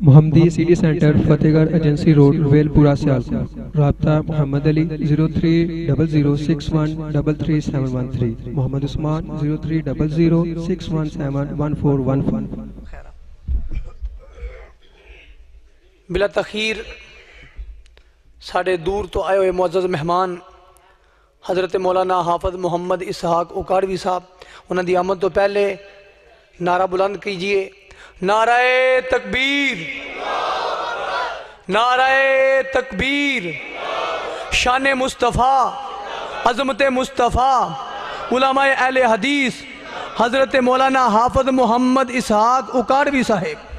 محمدی city centre فتح گڑھ agency road well پورہ سیالکوٹ۔ رابطہ محمد علی 0300613373 محمد عثمان 030061711415۔ بلا تخیر ساڑھے دور تو آئے ہوئے معزز مہمان حضرت مولانا حافظ محمد اسحاق اکاڑوی صاحب، انہوں دی آمد تو پہلے نعرہ بلند کیجئے، نعرہ تکبیر، نعرہ تکبیر، شان مصطفیٰ، عظمت مصطفیٰ، علماء اہل حدیث حضرت مولانا حافظ محمد اسحاق اکاڑوی صاحب۔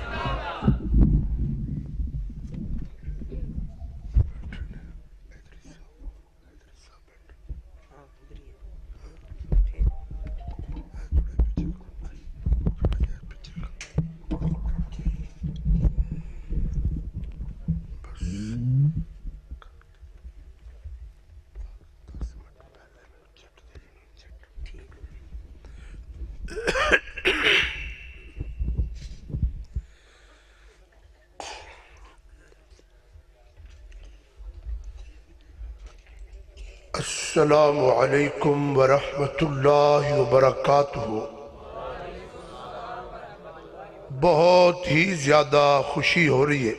السلام علیکم ورحمۃ اللہ وبرکاتہ۔ بہت ہی زیادہ خوشی ہو رہی ہے۔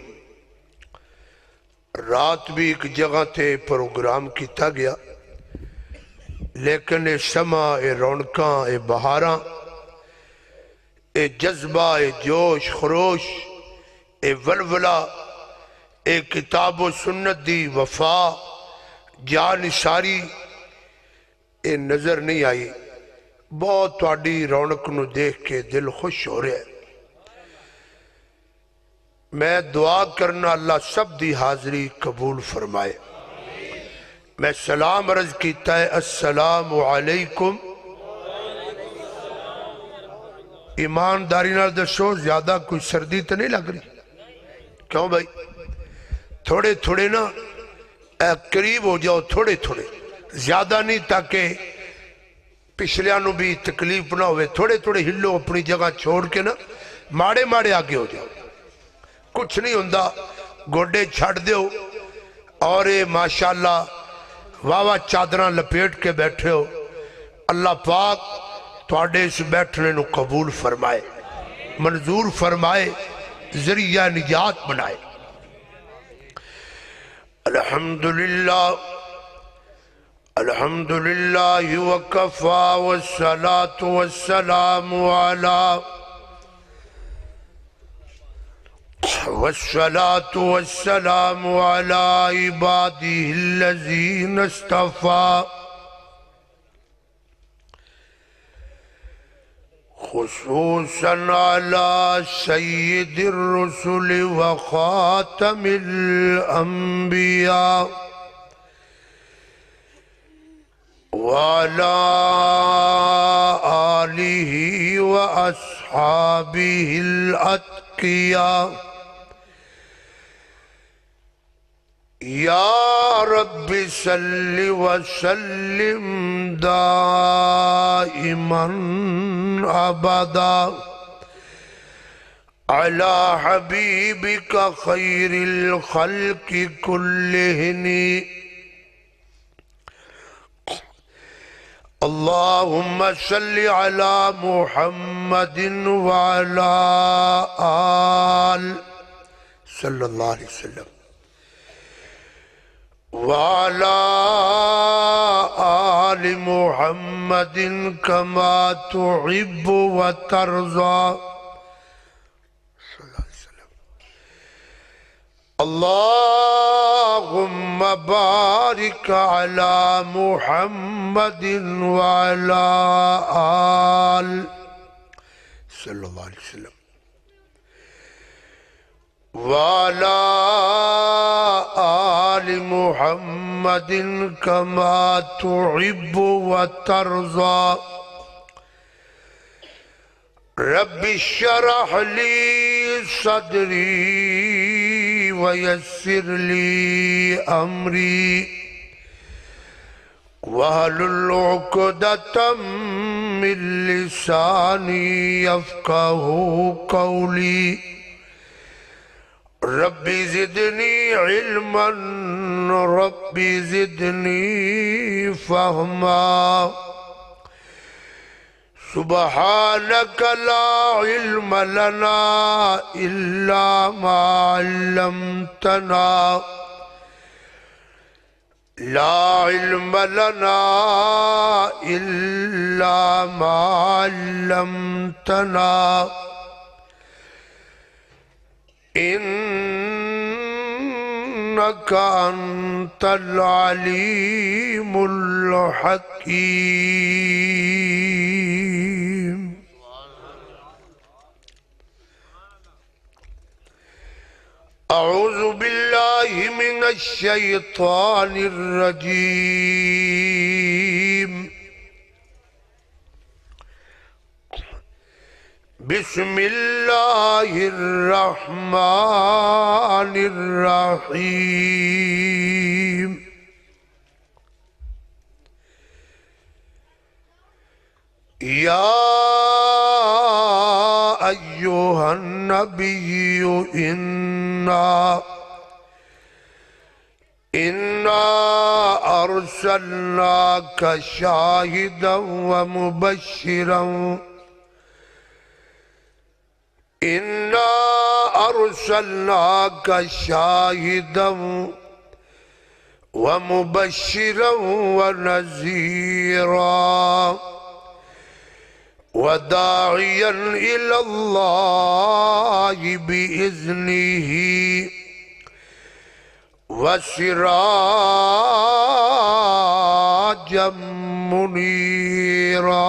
رات بھی ایک جگہ تے پروگرام کیتا گیا، لیکن اے شمع، اے رونقاں، اے بہاراں، اے جذبہ، اے جوش خروش، اے ولولہ، اے کتاب و سنت دی وفا جان نثاری اے نظر نہیں آئی۔ بہت تہاڈی رونق نو دیکھ کے دل خوش ہو رہا ہے۔ میں دعا کرنا اللہ سب دی حاضری قبول فرمائے۔ میں سلام عرض کیتا ہے، السلام علیکم۔ ایمانداری نال دسو، زیادہ کوئی سردی تو نہیں لگ رہی؟ کیوں بھائی؟ تھوڑے تھوڑے نا قریب ہو جاؤ، تھوڑے تھوڑے، زیادہ نہیں، تاکہ پچھلیاں نو بھی تکلیف نہ ہوئے۔ تھوڑے تھوڑے ہلو، اپنی جگہ چھوڑ کے نا ماڑے ماڑے آگے ہو جاؤ، کچھ نہیں ہوندہ، گوڑے چھڑ دیو۔ اور ماشاءاللہ واہ چادراں لپیٹ کے بیٹھے ہو۔ اللہ پاک تواڈے اس بیٹھنے نو قبول فرمائے، منظور فرمائے، ذریعہ نجات بنائے۔ الحمدللہ الحمدللہ وکفا والصلاة والسلام علی عبادہ الذین اصطفیٰ، خصوصاً علی سید الرسل وخاتم الانبیاء وعلى آلہ واصحابہ الاتقیاء۔ یا رب صل وسلم دائما ابدا علی حبیبک خیر الخلق کلہم۔ اللہم صل علی محمد وعلی آل صلی اللہ علیہ وسلم وعلى آل محمد كما تحب وترضى صلى الله عليه وسلم۔ اللهم بارك على محمد وعلى آل صلى الله عليه وسلم وعلى آل محمد كما تحب وترضى۔ رب اشرح لي صدري ويسر لي أمري واحلل عقدة من لساني يفقهوا قولي ربی زدنی علما ربی زدنی فہما سبحانک لا علم لنا الا ما علمتنا لا علم لنا الا ما علمتنا انك انت العليم الحكيم اعوذ باللہ من الشیطان الرجیم بسم اللہ الرحمن الرحیم یا ایہا النبی انا ارسلناک شاہدا ومبشرا انا ارسلناک شاہدا ومبشرا ونذیرا وداعیا الى اللہ بإذنہ وسراجا منیرا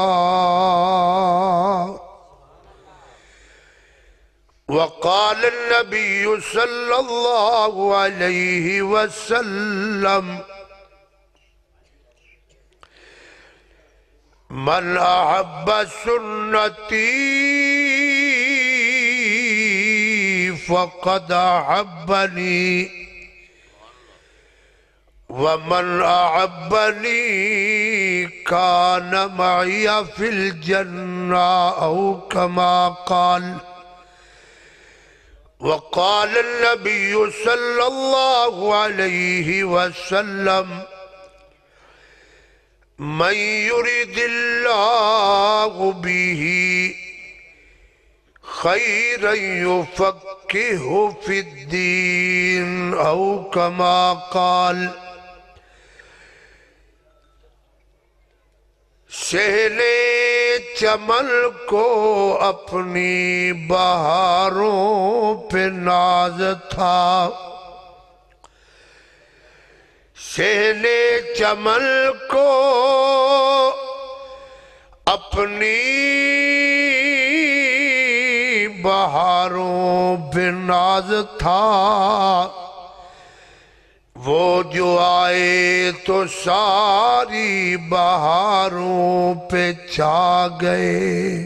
وقال النبي صلى الله عليه وسلم من أحب سنتي فقد أحبني ومن أحبني كان معي في الجنة أو كما قال وقال النبي صلى الله عليه وسلم من يريد الله به خيرا يفقهه في الدين أو كما قال شہل چمن کو اپنی بہاروں پہ ناز تھا شہل چمن کو اپنی بہاروں پہ ناز تھا وہ جو آئے تو ساری بہاروں پہ چھا گئے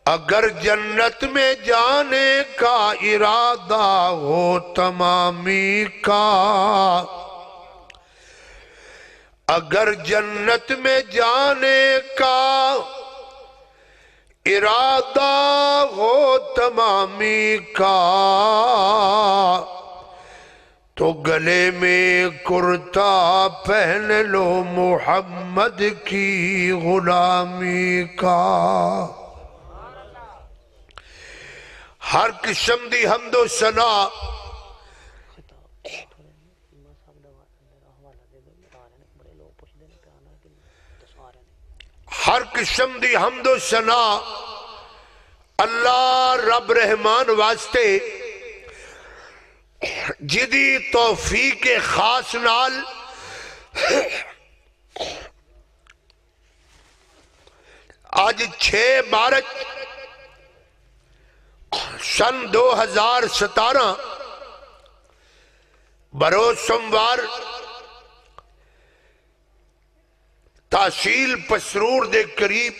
اگر جنت میں جانے کا ارادہ ہو تمامی کا اگر جنت میں جانے کا ارادہ ہو تمامی کا تو گلے میں کرتا پہن لو محمد کی غلامی کا ہر قسم دی حمد و ثنا ہر قسم دی حمد و ثنا اللہ رب رحمان واسطے جدی توفیق خاص نال آج 6 مارچ سن 2017 بروز سوموار تحصیل پسرور دے قریب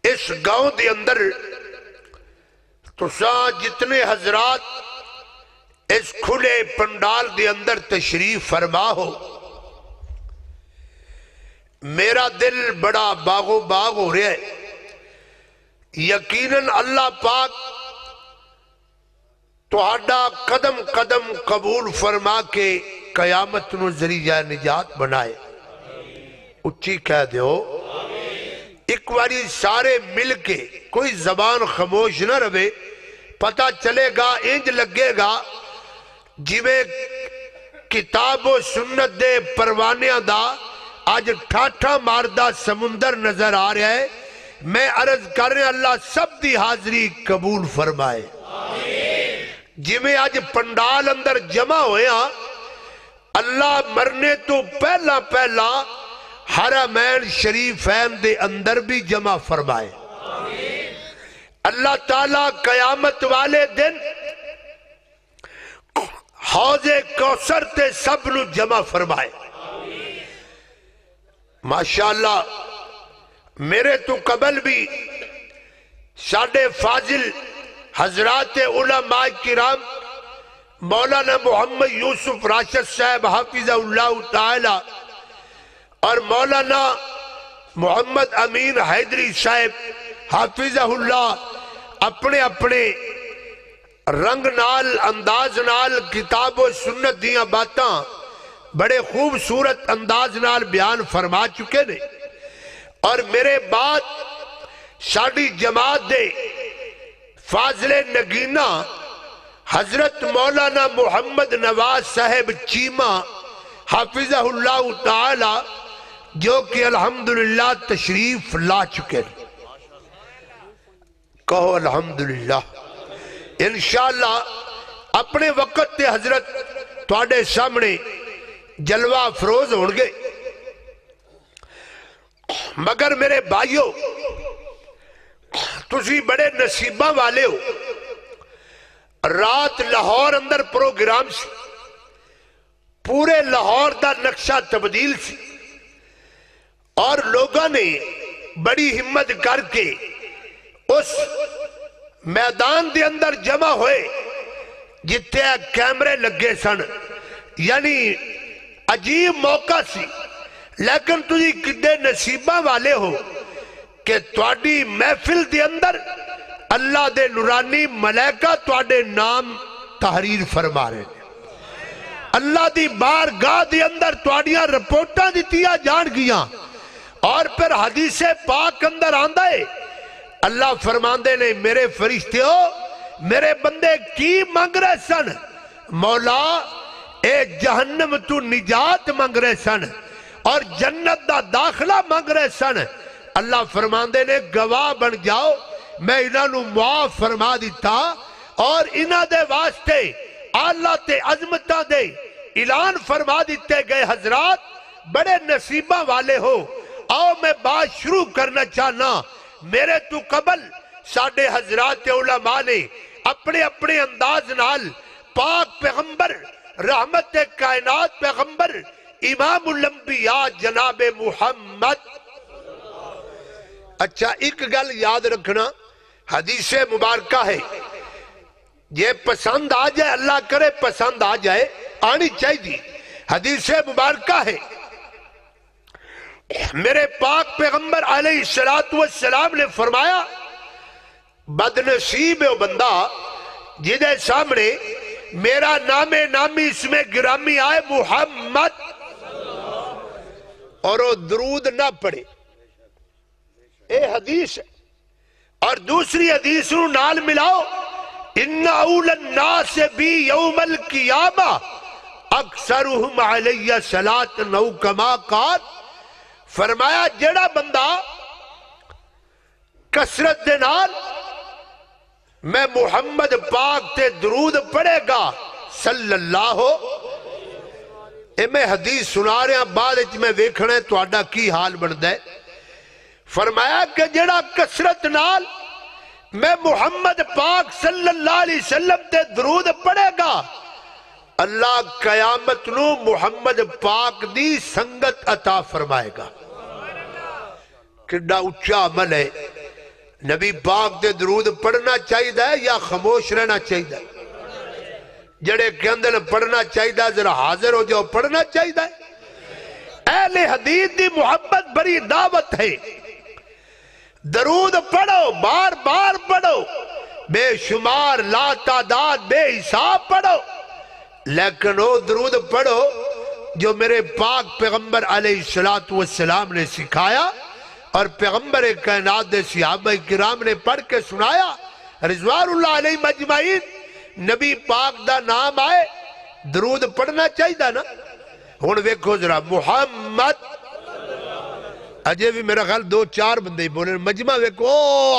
اس گاؤں دے اندر تساں جتنے حضرات اس کھلے پنڈال دے اندر تشریف فرما ہو میرا دل بڑا باغ و باغ ہو رہا ہے یقیناً اللہ پاک تہاڈا قدم قدم قبول فرما کے قیامت نو ذریعہ نجات بنائے. اچھی کہہ دیو ایک واری سارے مل کے، کوئی زبان خاموش نہ رہے. پتہ چلے گا انج لگے گا جویں کتاب و سنت دے پروانیاں دا آج ٹھاٹھا ماردہ سمندر نظر آ رہا ہے. میں عرض کر رہا اللہ سب دی حاضری قبول فرمائے. جویں آج پنڈال اندر جمع ہوئے ہاں، اللہ مرنے تو پہلا پہلا حرمین شریفین دے اندر بھی جمع فرمائے. اللہ تعالیٰ قیامت والے دن حوض کوثر تے سب نو جمع فرمائے. ماشاءاللہ میرے تو قبل بھی ساڑھے فاضل حضرات علماء کرام مولانا محمد یوسف راشد صاحب حافظ اللہ تعالی اور مولانا محمد امین حیدری صاحب حافظ اللہ اپنے اپنے رنگ نال انداز نال کتاب و سنت دیاں باتاں بڑے خوبصورت انداز نال بیان فرما چکے نے. اور میرے بعد ساڑھی جماعت دے فاضل نگینہ حضرت مولانا محمد نواز صاحب چیمہ حافظہ اللہ تعالی جو کہ الحمدللہ تشریف لا چکے. کہو الحمدللہ. انشاءاللہ اپنے وقت تے حضرت تواڈے سامنے جلوہ افروز ہونگے. مگر میرے بھائیو تسی بڑے نصیبہ والے ہو. رات لاہور اندر پروگرام سی، پورے لاہور دا نقشہ تبدیل سی اور لوگوں نے بڑی ہمت کر کے اس میدان دے اندر جمع ہوئے جتے کیمرے لگے سن. یعنی عجیب موقع سی. لیکن تجھی کدے نصیبہ والے ہو کہ تواڈی محفل دے اندر اللہ دے نورانی ملائکہ تواڈے نام تحریر فرما رہے ہیں. اللہ دی بارگاہ دے اندر تواڈیاں رپورٹاں دتیاں جان گیاں. اور پھر حدیث پاک اندر آندہ ہے اللہ فرماندے نے میرے فرشتے ہو میرے بندے کی مانگ رہے سن؟ مولا اے جہنم تو نجات مانگ رہے سن اور جنت دا داخلہ مانگ رہے سن. اللہ فرماندے نے گواہ بن جاؤ میں انہاں نو معاف فرما دیتا اور انہاں دے واسطے اللہ تے عظمتاں دے اعلان فرما دیتے گئے. حضرات بڑے نصیبہ والے ہو. آؤ میں بات شروع کرنا چاہنا. میرے تو قبل ساڑھے حضرات علماء نے اپنے اپنے انداز نال پاک پیغمبر رحمت کائنات پیغمبر امام الانبیاء جناب محمد. اچھا ایک گل یاد رکھنا حدیث مبارکہ ہے یہ پسند آ جائے اللہ کرے پسند آ جائے آنی چاہیے. حدیث مبارکہ ہے میرے پاک پیغمبر علیہ السلام نے فرمایا بدنصیب ہے وہ بندہ جنہیں سامنے میرا نام نامی اس میں گرامی آئے محمد اور وہ درود نہ پڑے. اے حدیث ہے. اور دوسری حدیث نو نال ملاؤ ان اول الناس بی یوم القیامہ اکثرہم علیہ صلاۃ نو کما قال. فرمایا جڑا بندہ کثرت دے نال میں محمد پاک تے درود پڑھے گا صلی اللہ اے میں حدیث سنا رہا بعد میں ویکھنا ہے تہاڈا کی حال بندا ہے. فرمایا کہ جڑا کثرت نال میں محمد پاک صلی اللہ علیہ وسلم تے درود پڑھے گا اللہ قیامت نو محمد پاک دی سنگت عطا فرمائے گا. کڈا اچھا عمل ہے. نبی پاک دے درود پڑھنا چاہیے یا خاموش رہنا چاہیے؟ جڑے کہندے پڑھنا چاہیے ذرا حاضر ہو جاؤ. پڑھنا چاہیے. اہل حدیث دی محبت بڑی دعوت ہے. درود پڑھو بار بار پڑھو بے شمار لا تعداد بے حساب پڑھو، لیکن وہ درود پڑھو جو میرے پاک پیغمبر علیہ السلام نے سکھایا اور پیغمبر کائنات دے صحابہ کرام نے پڑھ کے سنایا رضوان اللہ علیہ مجمعین۔ نبی پاک دا نام آئے درود پڑھنا چاہیے نا۔ ہن ویکھو ذرا محمد، اجے بھی میرا خیال 2-4 بندے بولے، مجمع ویکھو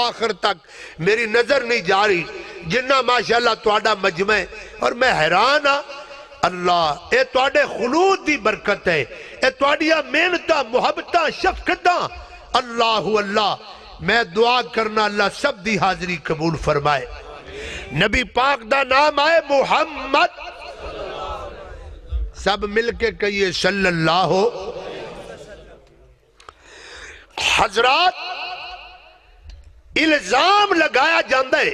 آخر تک میری نظر نہیں جا رہی جنہ ماشاءاللہ تواڈا مجمع ہے، اور میں حیران ہاں اللہ اے تواڈے خلود دی برکت ہے، اے تواڈیاں محنتاں محبتاں شفقتاں، اللہ اللہ میں دعا کرنا اللہ سب دی حاضری قبول فرمائے۔ نبی پاک دا نام آئے محمد، سب مل کے کہیے صلی اللہ ہو۔ حضرات الزام لگایا جاندہ ہے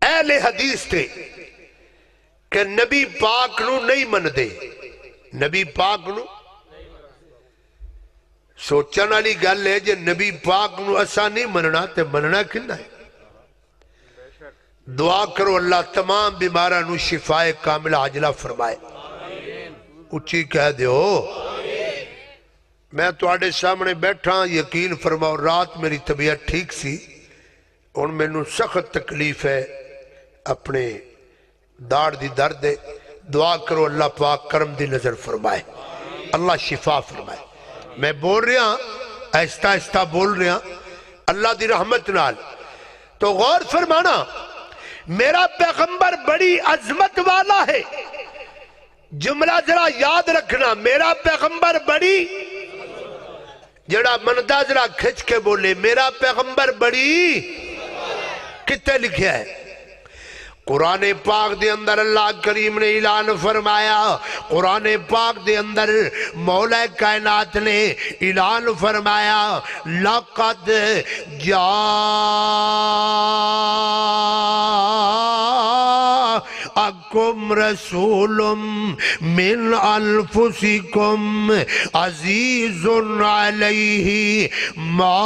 اہل حدیث تے کہ نبی پاک نو نہیں من دے، نبی پاک نو سوچن والی گل ہے جے نبی پاک نو اسا نہیں مننا تے مننا کنا ہے۔ دعا کرو اللہ تمام بیماراں نو شفائے کاملہ عاجلہ فرمائے، اچھی کہہ دیو۔ میں تواڈے سامنے بیٹھا یقین فرماؤ رات میری طبیعت ٹھیک سی، اور میں نو سخت تکلیف ہے، اپنے داڑ دی درد ہے، دعا کرو اللہ پاک کرم دی نظر فرمائے، اللہ شفا فرمائے۔ میں بول رہا آہستہ آہستہ بول رہا اللہ دی رحمت نال، تو غور فرمانا میرا پیغمبر بڑی عظمت والا ہے، جملہ ذرا یاد رکھنا، میرا پیغمبر بڑی، جڑا مندہ ذرا کھچ کے بولے میرا پیغمبر بڑی، کتے لکھیا ہے؟ قرآن پاک دے اندر اللہ کریم نے اعلان فرمایا، قرآن پاک دے اندر مولا کائنات نے اعلان فرمایا لَقَدْ جَاءَكُمْ رَسُولٌ مِّنْ أَنفُسِكُمْ عَزِيزٌ عَلَيْهِ مَا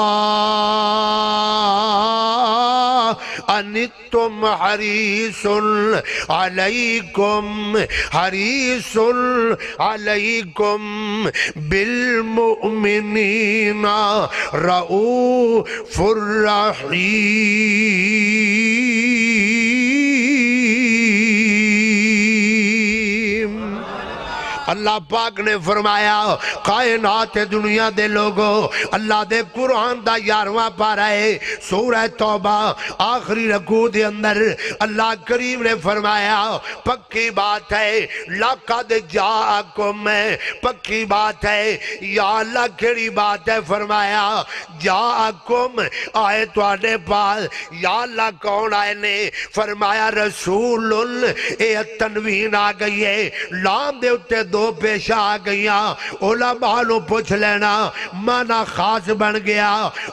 أَنِتُّمْ حَرِيصٌ عَلَيْكُمْ بِالْمُؤْمِنِينَ رَؤُوفٌ رحیم۔ اللہ پاک نے فرمایا کائنات دنیا دے لوگوں، اللہ دے قرآن دا 11واں پارہ ہے سورہ توبہ آخری رکوع دے اندر اللہ کریم نے فرمایا پکی بات ہے لَقَدْ جَاءَكُمْ، پکی بات ہے یا اللہ کیڑی بات ہے؟ فرمایا جَاءَكُمْ، آئے تواڈے پاس، یا اللہ کون آئے نے؟ فرمایا رسول، اے تنوین آ گئی ہے، لام دے اتے دو پیشہ آ گئیاں، علماء نو پوچھ لینا مانا خاص بن گیا۔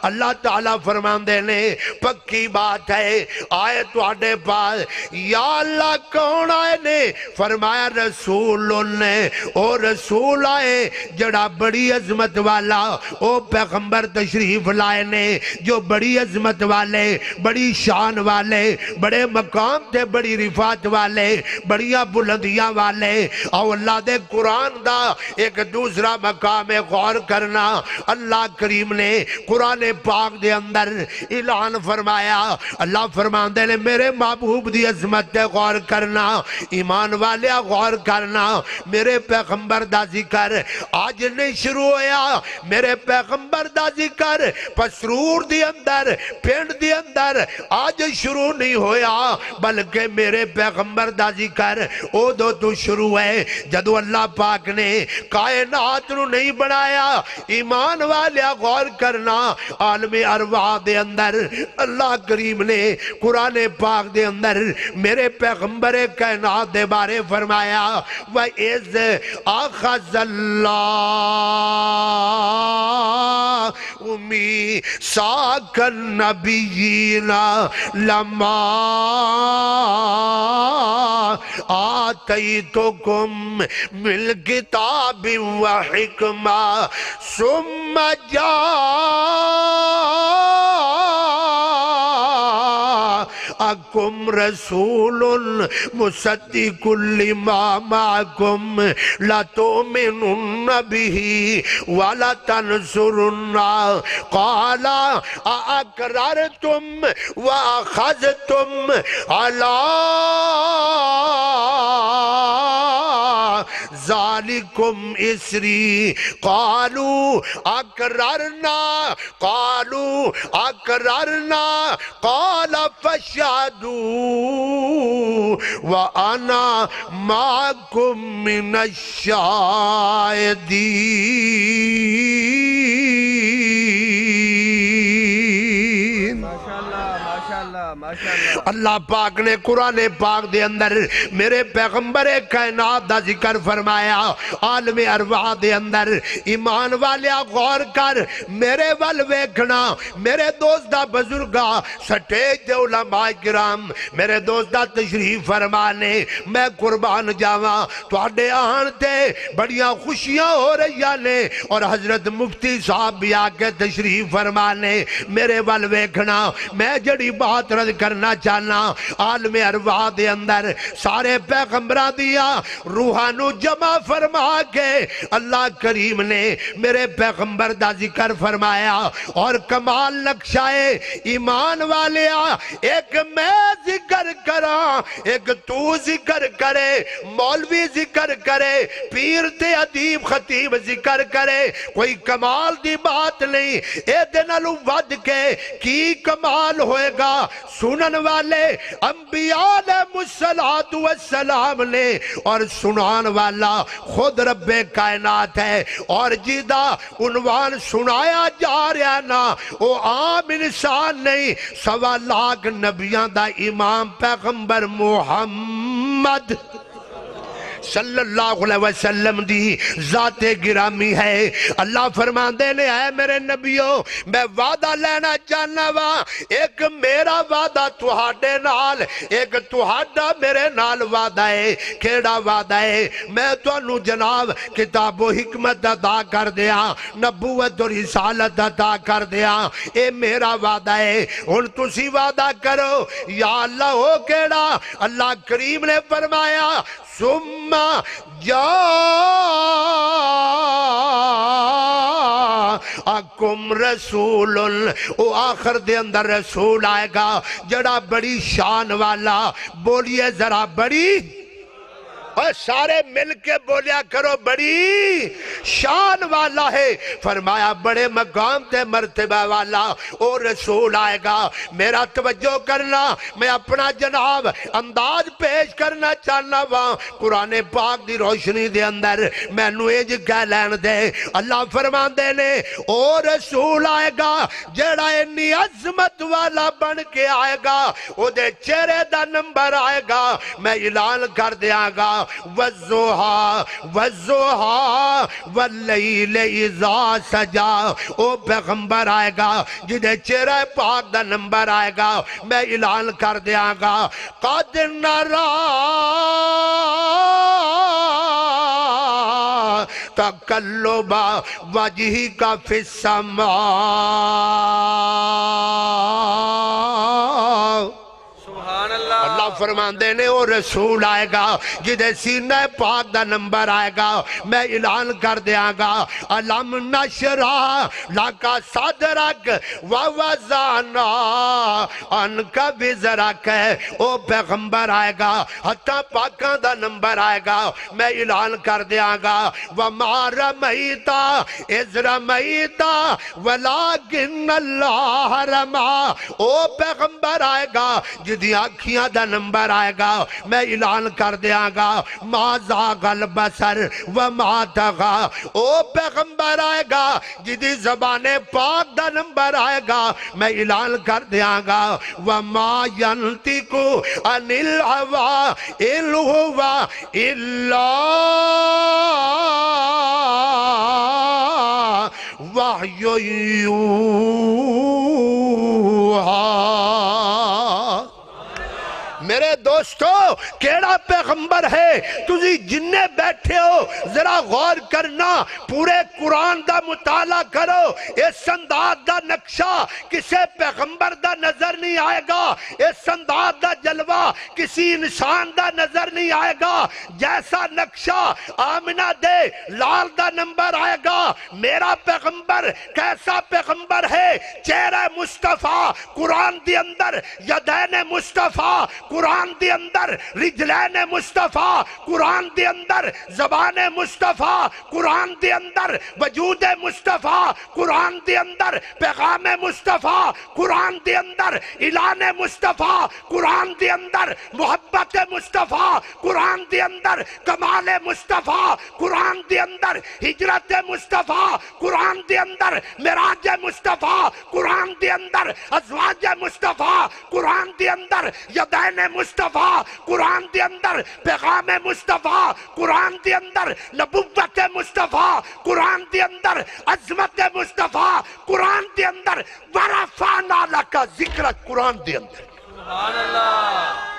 اللہ تعالیٰ فرماندے نے پکی بات ہے آئے تو آڈے پاس، یا اللہ کون آئے نے؟ فرمایا رسول نے، او رسول آئے جڑا بڑی عظمت والا، او پیغمبر تشریف لائے نے جو بڑی عظمت والے، بڑی شان والے، بڑے مقام تھے، بڑی رفعت والے، بڑیاں بلندیاں والے۔ او اللہ دے قرآن دا ایک دوسرا مقام غور کرنا، اللہ کریم نے قرآن پاک دے اندر اعلان فرمایا، اللہ فرماندے نے میرے محبوب دی عظمت تے غور کرنا، ایمان والے غور کرنا، میرے پیغمبر دا ذکر آج نہیں شروع ہویا، میرے پیغمبر دا ذکر پسرور دی اندر پینڈ دی اندر آج شروع نہیں ہویا، بلکہ میرے پیغمبر دا ذکر او دو تو شروع ہے جدو اللہ پاک نے کائنات نو نہیں بنایا۔ ایمان والے غور کرنا، عالم ارواح دے اندر اللہ کریم نے قرآن پاک دے اندر میرے پیغمبر کائنات دے بارے فرمایا وَإِذْ أَخَذَ اللَّهُ مِيثَاقَ النَّبِيِّينَ لَمَّا آتَيْتُكُم مِّنَ الْكِتَابِ وَحِكْمَةٍ ثُمَّ جاءکم رسول مصدق لما معکم لتؤمنن به ولتنصرنه قال اقررتم واخذتم على ذالکم اسری قالوا اقررنا قال فاشهدوا وانا معكم من الشاہدین۔ اللہ پاک نے قرآن پاک دے اندر میرے پیغمبر کائنات دا ذکر فرمایا، عالم ارواح دے اندر ایمان والیا غور کر، میرے ول ویکھنا، میرے دوست دا بزرگا سٹیج دے علماء کرام میرے دوست دا تشریف فرمانے، میں قربان جاواں تواڈے آن تے بڑیاں خوشیاں ہو رہی نے، اور حضرت مفتی صاحب بھی آکے تشریف فرمانے، میرے ول ویکھنا، میں جڑی بات رد کرنا چاہنا، عالم ارواح دے اندر سارے پیغمبران دیا روحانو جمع فرما کے اللہ کریم نے میرے پیغمبر دا ذکر فرمایا، اور کمال نقشائے ایمان والیا ایک میں ذکر کرا، ایک تو ذکر کرے، مولوی ذکر کرے، پیر تے ادیب خطیب ذکر کرے، کوئی کمال دی بات نہیں، اے دنالو ود کے کی کمال ہوئے گا؟ سنن والے انبیاء علیہ السلام نے، اور سنان والا خود رب کائنات ہے، اور جیدہ عنوان سنایا جا رہا نا وہ عام انسان نہیں، 1.25 لاکھ نبیان دا امام پیغمبر محمد صلی اللہ علیہ وسلم دی ذات گرامی ہے۔ اللہ فرماندے نے اے میرے نبیوں میں وعدہ لینا چاہنا وا، ایک میرا وعدہ تہاڈے نال، ایک تہاڈا میرے نال وعدہ ہے۔ کیڑا وعدہ ہے؟ میں تانوں جناب کتاب و حکمت عطا کر دیا، نبوت و رسالت عطا کر دیا، اے میرا وعدہ ہے۔ ہن تسی وعدہ کرو یا اللہ ہو کیڑا؟ اللہ کریم نے فرمایا ثم جاءکم رسول، او آخر دے اندر رسول آئے گا جڑا بڑی شان والا، بولیے ذرا بڑی، اور سارے مل کے بولیا کرو بڑی شان والا ہے۔ فرمایا بڑے مقام تے مرتبہ والا او رسول آئے گا۔ میرا توجہ کرنا، میں اپنا جناب انداز پیش کرنا چاہنا وہاں قرآن پاک دی روشنی دے اندر میں نویج کہہ لین دے۔ اللہ فرمان دے نے او رسول آئے گا جڑا انی عظمت والا بن کے آئے گا، او دے چہرے دا نمبر آئے گا، میں اعلان کر دیا گا والضحیٰ واللیل اذا سجا، او پیغمبر آئے گا جدے چہرہ پاک دا نمبر آئے گا، میں اعلان کر دیا گا قد نرا تقلب وجہک فی السماء۔ اللہ فرماندے نے وہ رسول آئے گا جدے سینہ پاک دا نمبر آئے گا، میں اعلان کر دیا گا علم نشرح لک صدرک ووضعنا عنک وزرک، او پیغمبر آئے گا حتیٰ پاکاں دا نمبر آئے گا، میں اعلان کر دیا گا وما رمیت اذ رمیت ولکن اللہ رمی، او پیغمبر آئے گا جدی آنکھیاں دا نمبر آئے گا، میں اعلان کر دیا گا ما زاغ البصر وما طغی، او پیغمبر آئے گا جدی زبان پاک دا نمبر آئے گا، میں اعلان کر دیا گا وما ینطق عن الہوی ان هو الا وحی یوحی۔ میرے دوستو کیڑا پیغمبر ہے تسی جننے بیٹھے ہو ذرا غور کرنا پورے قرآن دا مطالعہ کرو اس انداز دا نقشہ کسے پیغمبر دا نظر نہیں آئے گا اس انداز دا جلوہ کسی انسان دا نظر نہیں آئے گا جیسا نقشہ آمنہ دے لال دا نمبر آئے گا میرا پیغمبر کیسا پیغمبر ہے چہرہ مصطفیٰ قرآن دی اندر یدین مصطفیٰ قرآن دی اندر رجلین مصطفیٰ قرآن دی اندر زبان مصطفیٰ قرآن دی اندر وجود مصطفیٰ قرآن دی اندر پیغام مصطفیٰ قرآن دی اندر اعلان مصطفیٰ قرآن دی اندر محبت مصطفیٰ قرآن دی اندر کمال مصطفیٰ قرآن دی اندر ہجرت مصطفیٰ قرآن دی اندر معراج مصطفیٰ قرآن دی اندر ازواج مصطفیٰ قرآن دی اندر یدین مصطفیٰ قرآن دی اندر پیغام مصطفیٰ قرآن دی اندر نبوت مصطفیٰ قرآن دی اندر عظمت مصطفیٰ قرآن دی اندر ورفعنا لک ذکرک قرآن دی اندر سبحان اللہ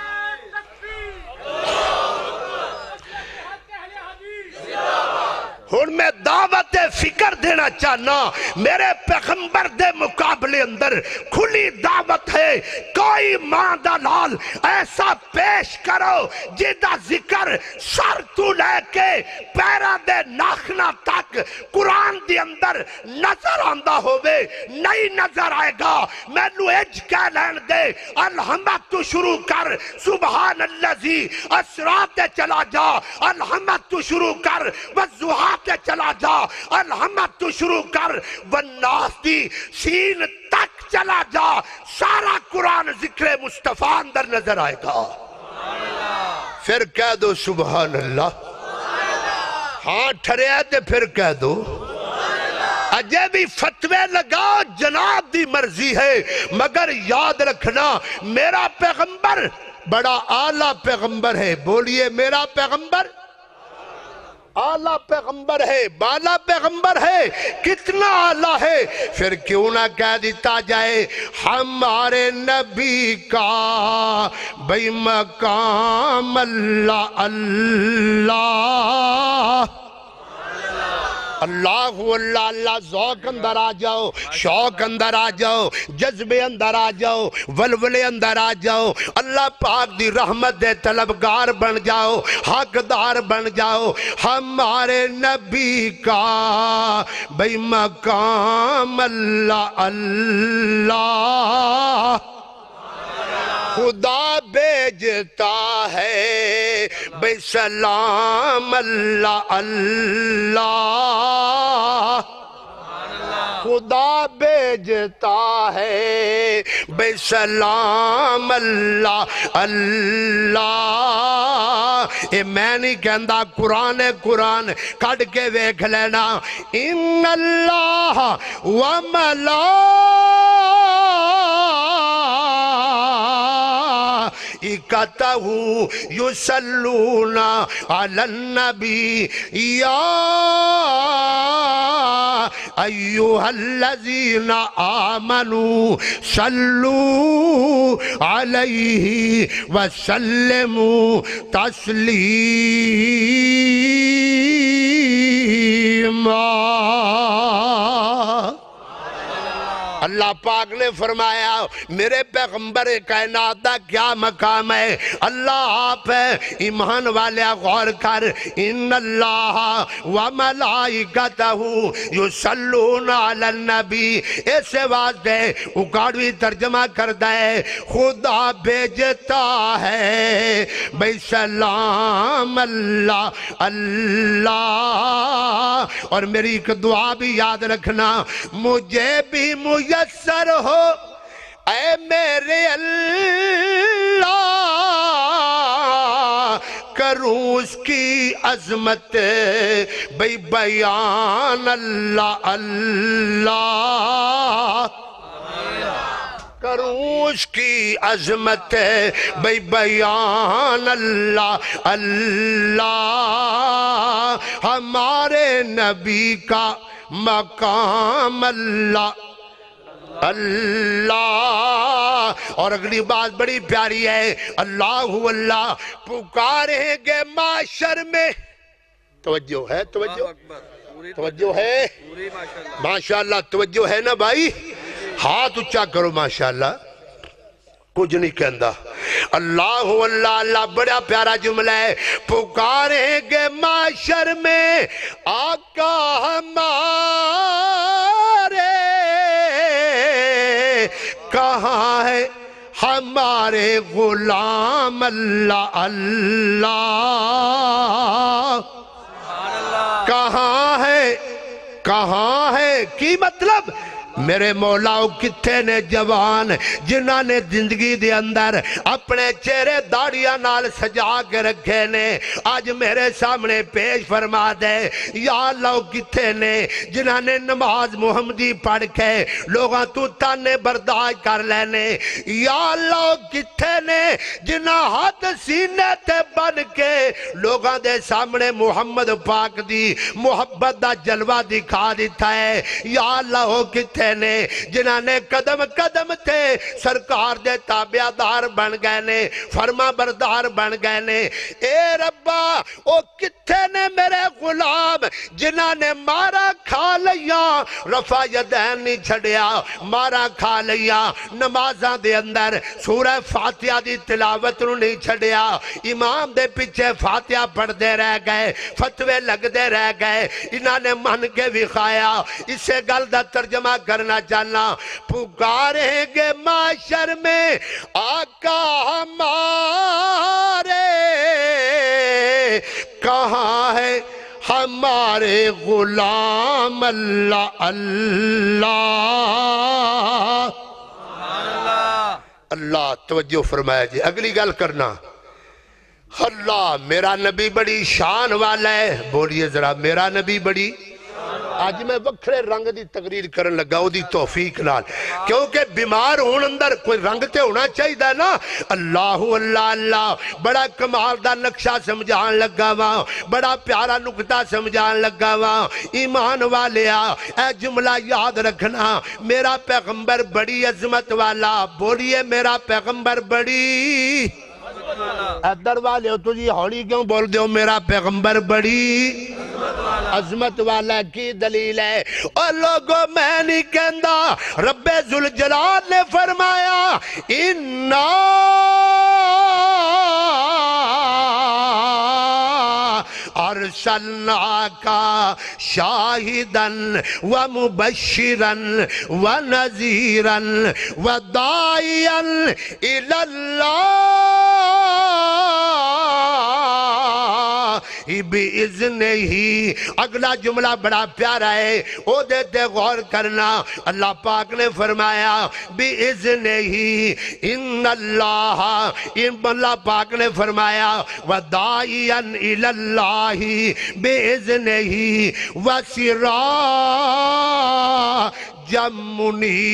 ہن میں دعوت فکر دینا چاہنا میرے پیغمبر دے مقابلے اندر کھلی دعوت ہے کوئی ماں دا لال ایسا پیش کرو جیدہ ذکر سر تو لے کے پیرا دے ناخنا تک قرآن دی اندر نظر آندہ ہوئے نہیں نظر آئے گا میں نو اج کہہ لین دے الحمد تو شروع کر سبحان اللذی اسرات چلا جا الحمد تو شروع کر والزہا کے چلا جا الحمد تو شروع کر والناس دی سین تک چلا جا سارا قرآن ذکر مصطفیٰ اندر نظر آئے گا پھر کہہ دو سبحان اللہ ہاں ٹھرے آتے پھر کہہ دو اجے بھی فتوے لگاؤ جناب دی مرضی ہے مگر یاد رکھنا میرا پیغمبر بڑا اعلیٰ پیغمبر ہے بولیے میرا پیغمبر اعلیٰ پیغمبر ہے بالا پیغمبر ہے کتنا اعلیٰ ہے پھر کیوں نہ کہہ دیتا جائے ہمارے نبی کا بے مقام اللہ اللہ اللہ اللہ ذوق اندر آ جاؤ شوق اندر آ جاؤ جذبے اندر آ جاؤ ولولے اندر آ جاؤ اللہ پاک دی رحمت دے طلبگار بن جاؤ حقدار بن جاؤ ہمارے نبی کا بے مقام اللہ خدا بھیجتا ہے بے سلام اللہ خدا بھیجتا ہے بے سلام اللہ اے میں نہیں کہندہ قرآن کڑ کے ویکھ لینا ان اللہ وملائکتہ یصلون علی النبی یا ایوہ الذین آمنوا صلو علیہ وسلموا تسلیما اللہ پاک نے فرمایا میرے پیغمبر کائنات دا کیا مقام ہے اللہ آپ ہے ایمان والے غور کر ان اللہ وملائکتہ یصلون علی النبی ایسے واسطے اکاڑوی ترجمہ کردہ ہے خدا بھیجتا ہے بے سلام اللہ اور میری ایک دعا بھی یاد رکھنا مجھے بھی میسر ہو اے میرے اللہ کروں اس کی عظمت بے بیان اللہ کروں اس کی عظمت بے بیان اللہ ہمارے نبی کا مقام اللہ اللہ. اور اگلی بات بڑی پیاری ہے, اللہ اللہ پکاریں گے معاشر میں. توجہ ہے, توجہ ہے, ماشاءاللہ توجہ ہے نا بھائی, ہاتھ اچھا کرو ماشاءاللہ. کچھ نہیں کہندا. اللہ اللہ اللہ بڑا پیارا جملہ ہے. پکاریں گے معاشر میں آقا ہمارے, کہاں ہے ہمارے غلام اللہ اللہ, کہاں ہے کی مطلب میرے مولاؤ کتھے نے جوان جنہاں نے زندگی دے اندر اپنے چہرے داڑیاں نال سجا کے رکھے نے, آج میرے سامنے پیش فرما دے. یا اللہ کتھے نے جنہاں نے نماز محمدی پڑھ کے لوگاں تو تانے برداشت کر لینے. یا اللہ کتھے نے جنہاں ہاتھ سینے تے بن کے لوگاں دے سامنے محمد پاک دی محبت دا جلوہ دکھا دیتا ہے. یا اللہ کتھے نے جنہاں نے قدم قدم تے سرکار دے تابعدار بن گئے نے, فرما بردار بن گئے نے. اے ربا او کتھے نے میرے غلام جنہاں نے مارا کھا لیا, رفع یدین نہیں چھڑیا, مارا کھا لیا, نمازاں دے اندر سورہ فاتحہ دی تلاوت نو نہیں چھڑیا, امام دے پیچھے فاتحہ پڑھ دے رہ گئے, فتوے لگ دے رہ گئے, انہاں نے من کے وکھایا. اسے گل دا ترجمہ کرنا چاہنا. پکاریں گے معاشر میں آقا ہمارے, کہاں ہے ہمارے غلام اللہ اللہ اللہ. توجہ فرمایا جی. اگلی گل کرنا. اللہ میرا نبی بڑی شان والا ہے. بولیے ذرا میرا نبی بڑی. آج میں وکھرے رنگ دی تقریر کرن لگا او دی توفیق نال, کیونکہ بیمار ہون اندر کوئی رنگ تے ہونا چاہیے دا نا. اللہ اللہ اللہ بڑا کمال دا نقشہ سمجھان لگا وہاں, بڑا پیارا نکتہ سمجھان لگا وہاں. ایمان والیا اے جملہ یاد رکھنا, میرا پیغمبر بڑی عظمت والا. بولیے میرا پیغمبر بڑی ادھر والے ہو تجھے ہوڑی کیوں بول دیو, میرا پیغمبر بڑی عظمت والا. کی دلیل ہے اور لوگوں میں نہیں کہندا, رب ذوالجلال نے فرمایا اِنَّا ارسلناکا شاہداً ومبشراً ونذیراً وداعیاً الی اللہ بِإِذْنِ ہی. اگلا جملہ بڑا پیارا ہے, او دیتے غور کرنا. اللہ پاک نے فرمایا بِإِذْنِ ہی, ان اللہ اللہ پاک نے فرمایا وَدَاعِيًا إِلَى اللَّهِ بِإِذْنِ ہی وَسِرَاجًا مُنِيرًا.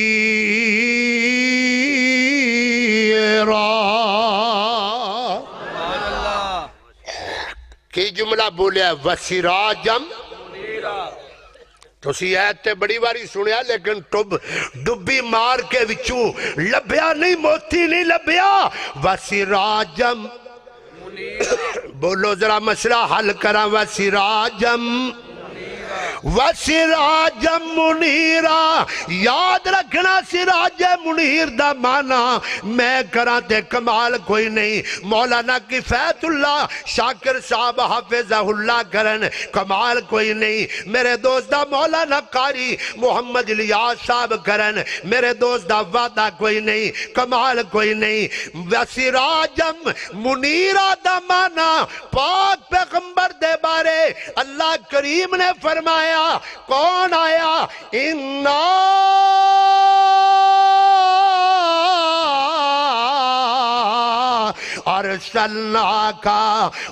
کی جملہ بولیا وسراجم. تو سی آیت تے بڑی باری سنیا لیکن ڈبی مار کے وچوں لبیا نہیں, موتی نہیں لبیا. وسراجم بولو ذرا مسئلہ حل کرا. وسراجم وسراجم منیرا. یاد رکھنا سراج منیر دا مانا میں کراں تے کمال کوئی نہیں. مولانا کفایت اللہ شاکر صاحب حافظہ اللہ کرن, کمال کوئی نہیں. میرے دوست دا مولانا قاری محمد الیاس صاحب کرن, میرے دوست دا وعدہ کوئی نہیں, کمال کوئی نہیں. وسراجم منیرا دا مانا پاک پیغمبر دے بارے اللہ کریم نے فرمایا کون آیا اِنَّا ارسلناک،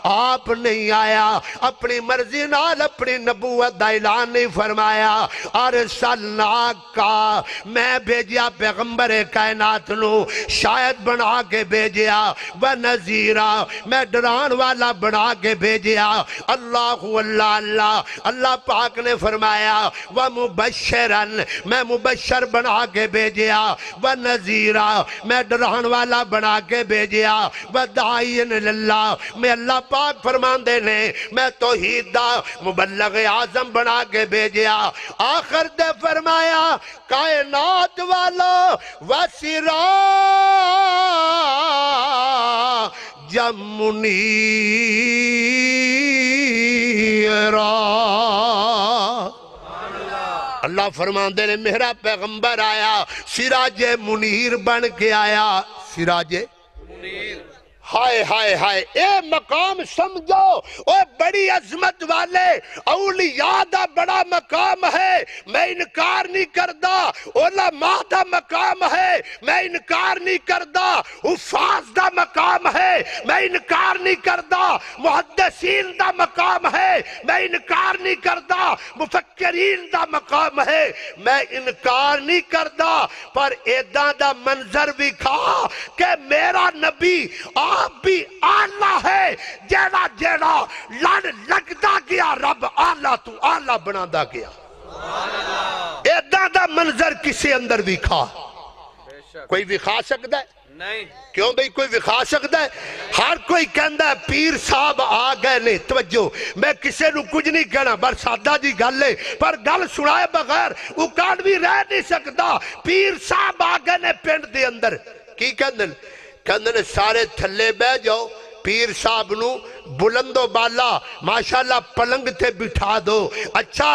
آپ نہیں آیا اپنی مرضی نال اپنی نبوت دا اعلان نہیں فرمایا، ارسلناک میں بھیجیا پیغمبر کائنات نو شاید بنا کے بھیجیا، ونذیرا میں ڈران والا بنا کے بھیجیا، اللہ اللہ پاک نے فرمایا ومبشرن میں مبشر بنا کے بھیجیا، ونذیرا میں ڈران والا بنا کے بھیجیا، وداعین اللہ میں اللہ پاک فرماندے نے میں توحید دا مبلغ اعظم بنا کے بھیجیا، آخر دے فرمایا کائنات والا وسراجا منیرا، اللہ فرماندے نے میرا پیغمبر آیا سراج منیر بن کے آیا، سراج منیر، ہائے ہائے ہائے اے مقام سمجھو، اے بڑی عظمت والے اولیاء دا بڑا مقام ہے، میں انکار نہیں کردہ، علماء دا مقام ہے میں انکار نہیں کردہ، حفاظ دا مقام ہے میں انکار نہیں کردہ، محدثین دا مقام ہے میں انکار نہیں کردہ، مفکرین دا مقام ہے میں انکار نہیں کردہ، پر ایدہ دا منظر بھی کھا کہ میرا نبی آپ بھی آلہ ہے، جیڑا جیڑا لڑ لگتا گیا رب آلہ تو آلہ بنا دا گیا، ایدہ دا منظر کسی اندر بھی کھا، کوئی بھی کھا سکتا ہے؟ نہیں، کیوں بھئی کوئی بھی کھا سکتا ہے؟ ہر کوئی کہندہ ہے پیر صاحب آ گئے نہیں، توجہ میں کسے نو کچھ نہیں کہنا، بر سادہ جی گل لے، پر گل سنائے بغیر اکاڑ بھی رہ نہیں سکتا، پیر صاحب آ گئے نے پینڈ دے اندر، کی کہندن؟ کہندن سارے تھلے بے جاؤ، پیر صاحب نو بلند و بالا ماشاءاللہ پلنگ تے بٹھا دو، اچھا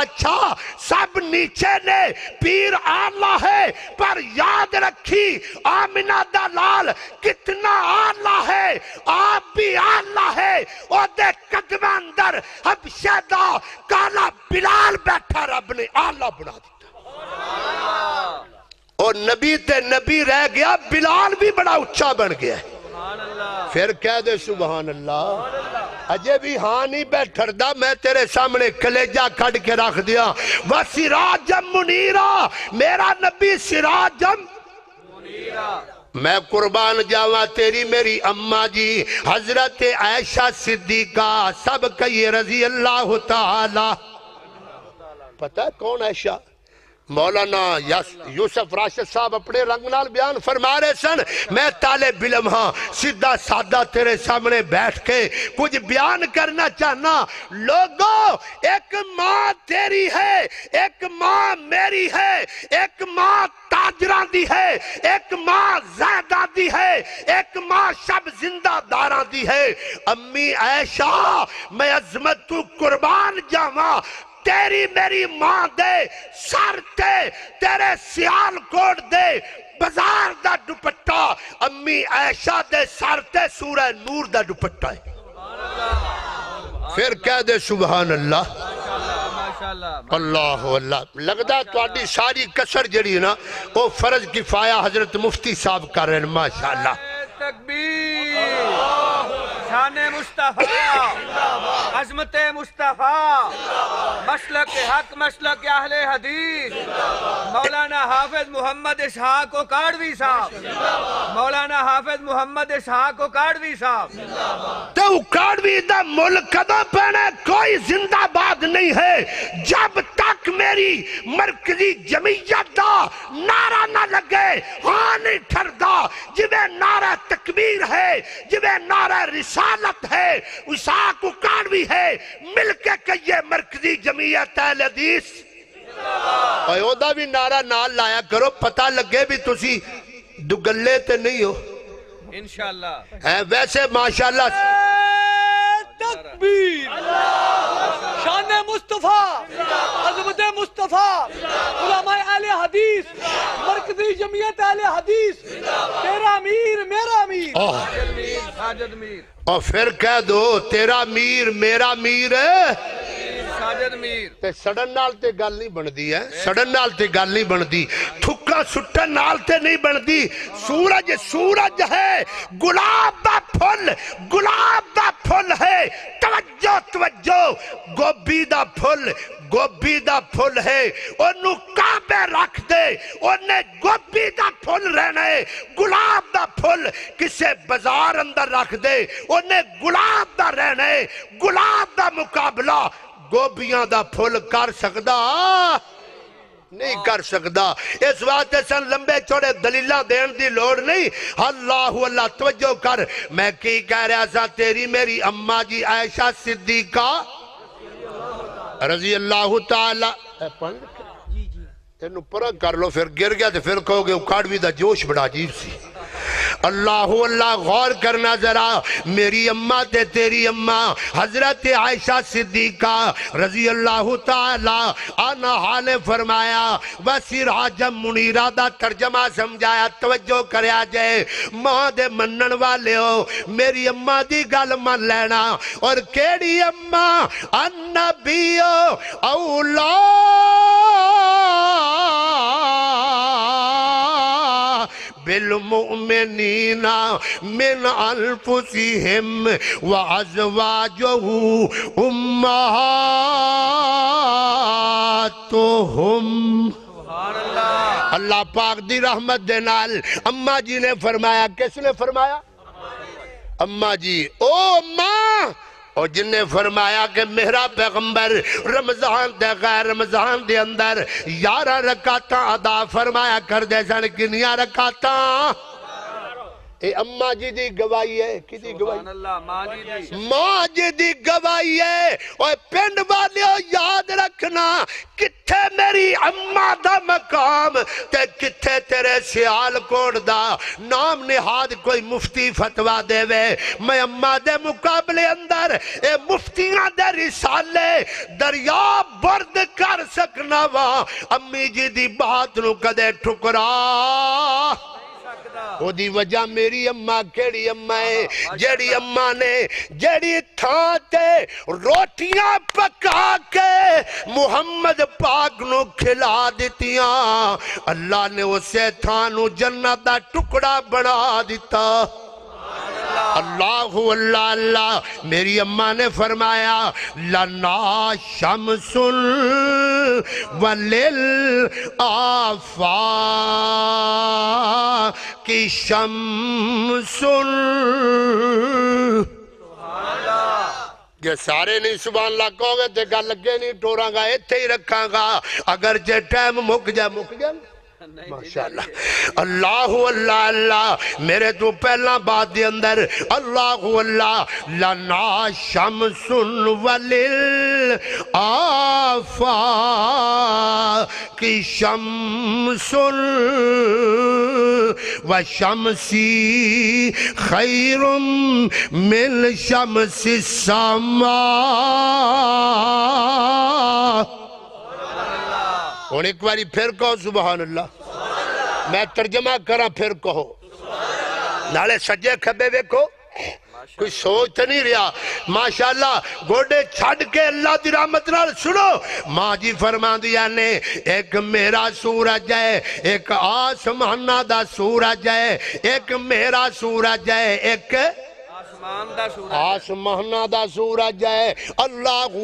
سب نیچے نے، پیر آلہ ہے پر یاد رکھی آمنہ دلال کتنا آلہ ہے، آپ بھی آلہ ہے، اور دے قدم اندر حبشہ دا کالا بلال بیٹھا رب نے آلہ بنا دیتا، اور نبی تے نبی رہ گیا، بلال بھی بڑا اچھا بن گیا ہے، پھر کہہ دے سبحان اللہ، اجے بھی ہاں نہیں بیٹھر دا، میں تیرے سامنے کلیجہ کھڑ کے رکھ دیا، وَسِرَاجًا مُنِيرًا میرا نبی سراجم منیرہ، میں قربان جاواں تیری میری اماں جی حضرت عائشہ صدیقہ سب کہیے رضی اللہ تعالی، پتہ ہے کون عائشہ؟ مولانا یوسف راشد صاحب اپنے رنگ نال بیان فرما رہے سن، میں طالب علم ہاں سیدھا سادہ تیرے سامنے بیٹھ کے کچھ بیان کرنا چاہنا، لوگوں ایک ماں تیری ہے، ایک ماں میری ہے، ایک ماں تاجران دی ہے، ایک ماں زیدہ دی ہے، ایک ماں شب زندہ داران دی ہے، امی عائشہ میں عظمت تو قربان جاواں، تیری میری ماں دے سر تے تیرے سیال کوٹ دے بازار دا دوپٹہ امی عائشہ دے سر تے سورہ نور دا دوپٹہ ہے، پھر کہہ دے سبحان اللہ، اللہ اللہ، لگدا تواڈی ساری کسر جڑی نا وہ فرض کفایہ حضرت مفتی صاحب کر رہے ہیں، ماشاءاللہ، تکبیر، شان مصطفیٰ، عظمت مصطفیٰ، مسلک حق مسلک اہل حدیث، مولانا حافظ محمد اسحاق اکاڑوی صاحب، مولانا حافظ محمد اسحاق اکاڑوی صاحب، تو اکاڑوی دا ملک کدوں پہنے کوئی زندہ باد نہیں ہے جب تک میری مرکزی جمعیت دا نعرہ نہ لگے، ہاں نہیں ٹھردہ، جویں نعرہ تکبیر ہے، جویں نعرہ رسالت ہے، اسحاق اکاڑوی ہے، مل کے کہیے مرکزی جمعیت اہل حدیث، اور اوہ بھی نعرہ نال لایا کرو، پتہ لگے بھی تسی دگلے تے نہیں ہو، انشاءاللہ ویسے ماشاءاللہ تکبیر، شان مصطفیٰ، عظمت مصطفیٰ، علماء اہل حدیث، مرکزی جمعیت اہل حدیث، تیرا امیر میرا امیر، اور پھر کہہ دو تیرا میر میرا میر ہے، ماجد میر تے سڑن نال تے گل نہیں بندی ہے سڑن نال تے گل نہیں بندی تھکا سٹن نال تے نہیں بندی سورج ہے گلاب دا پھل ہے توجہ گوبھی دا پھل ہے انہوں کعبے رکھ دے انہیں گوبھی دا پھل رہنا ہے گلاب دا پھل کسے بازار اندر رکھ دے انہیں گلاب دا رہنا ہے گلاب دا مقابلہ گوبیاں دا پھل کر سکدا نہیں کر سکدا اس واسطے سن لمبے چوڑے دلیلہ دین دی لوڑ نہیں اللہ توجہ کر میں کی کہہ رہا سا تیری میری اماں جی عائشہ صدیقہ رضی اللہ تعالی تینوں پرا کر لو پھر گر گیا تو پھر کہو گے اکاڑوی دا جوش بڑا عجیب سی اللہ غور کرنا ذرا میری اماں تے تیری اماں حضرت عائشہ صدیقہ رضی اللہ تعالی عنہ حال فرمایا وسیر حاجم منیرہ دا ترجمہ سمجھایا توجہ کریا جائے ماں دے منن والے ہو میری اماں دی گل من لینا اور کیڑی اماں النبیو اولا بالمؤمنین من انفسہم وازواجہ امہاتہم اللہ پاک دی رحمت دے نال اماں جی نے فرمایا کس نے فرمایا اماں جی او اماں اور جن نے فرمایا کہ میرا پیغمبر رمضان دے غیر رمضان دے اندر 11 رکعتاں ادا فرمایا کر دے سن کنیاں رکعتاں اے اماں جی دی گواہی ہے کی دی گواہی ماں جی دی گواہی ہے اور پنڈ والیوں یاد رکھنا کتھے میری اماں دا مقام تے کتھے تیرے سیال کوڑ دا نام نہاد کوئی مفتی فتوہ دے وے میں اماں دے مقابلے اندر اے مفتیاں دے رسالے دریاب برد کر سکنا وا امی جی دی بات نو کدے ٹھکرا وہ دی وجہ میری اماں کیڑی اماں ہے جیڑی اماں نے جیڑی تھانتے روٹیاں پکا کے محمد پاک نو کھلا دیتیاں اللہ نے اسے تھانو جنت دا ٹکڑا بنا دیتا اللہ میری اماں نے فرمایا لنا شمس وللآفاق شمس یہ سارے نہیں سبحان اللہ کہو گے تے گل لگے نہیں ٹوراں گا ایتھے ہی رکھاں گا اگر جے ٹائم مک جائے ماشاءاللہ اللہ میرے تو پہلا بات دے اندر اللہ لنا شمس وللآفاق شمس وشمسی خیر من شمس السماء اور ایک باری پھر کہو سبحان اللہ میں ترجمہ کرا پھر کہو نالے سجے کھبے ویکھو کوئی سوچ تو نہیں رہا ماشاءاللہ گوڑے چھڑ کے اللہ دی رحمت نال سنو ماں جی فرما دیا نے ایک میرا سورج ہے ایک آسمانہ دا سورج ہے ایک میرا سورج ہے ایک آسمانہ دا سورج ہے اللہ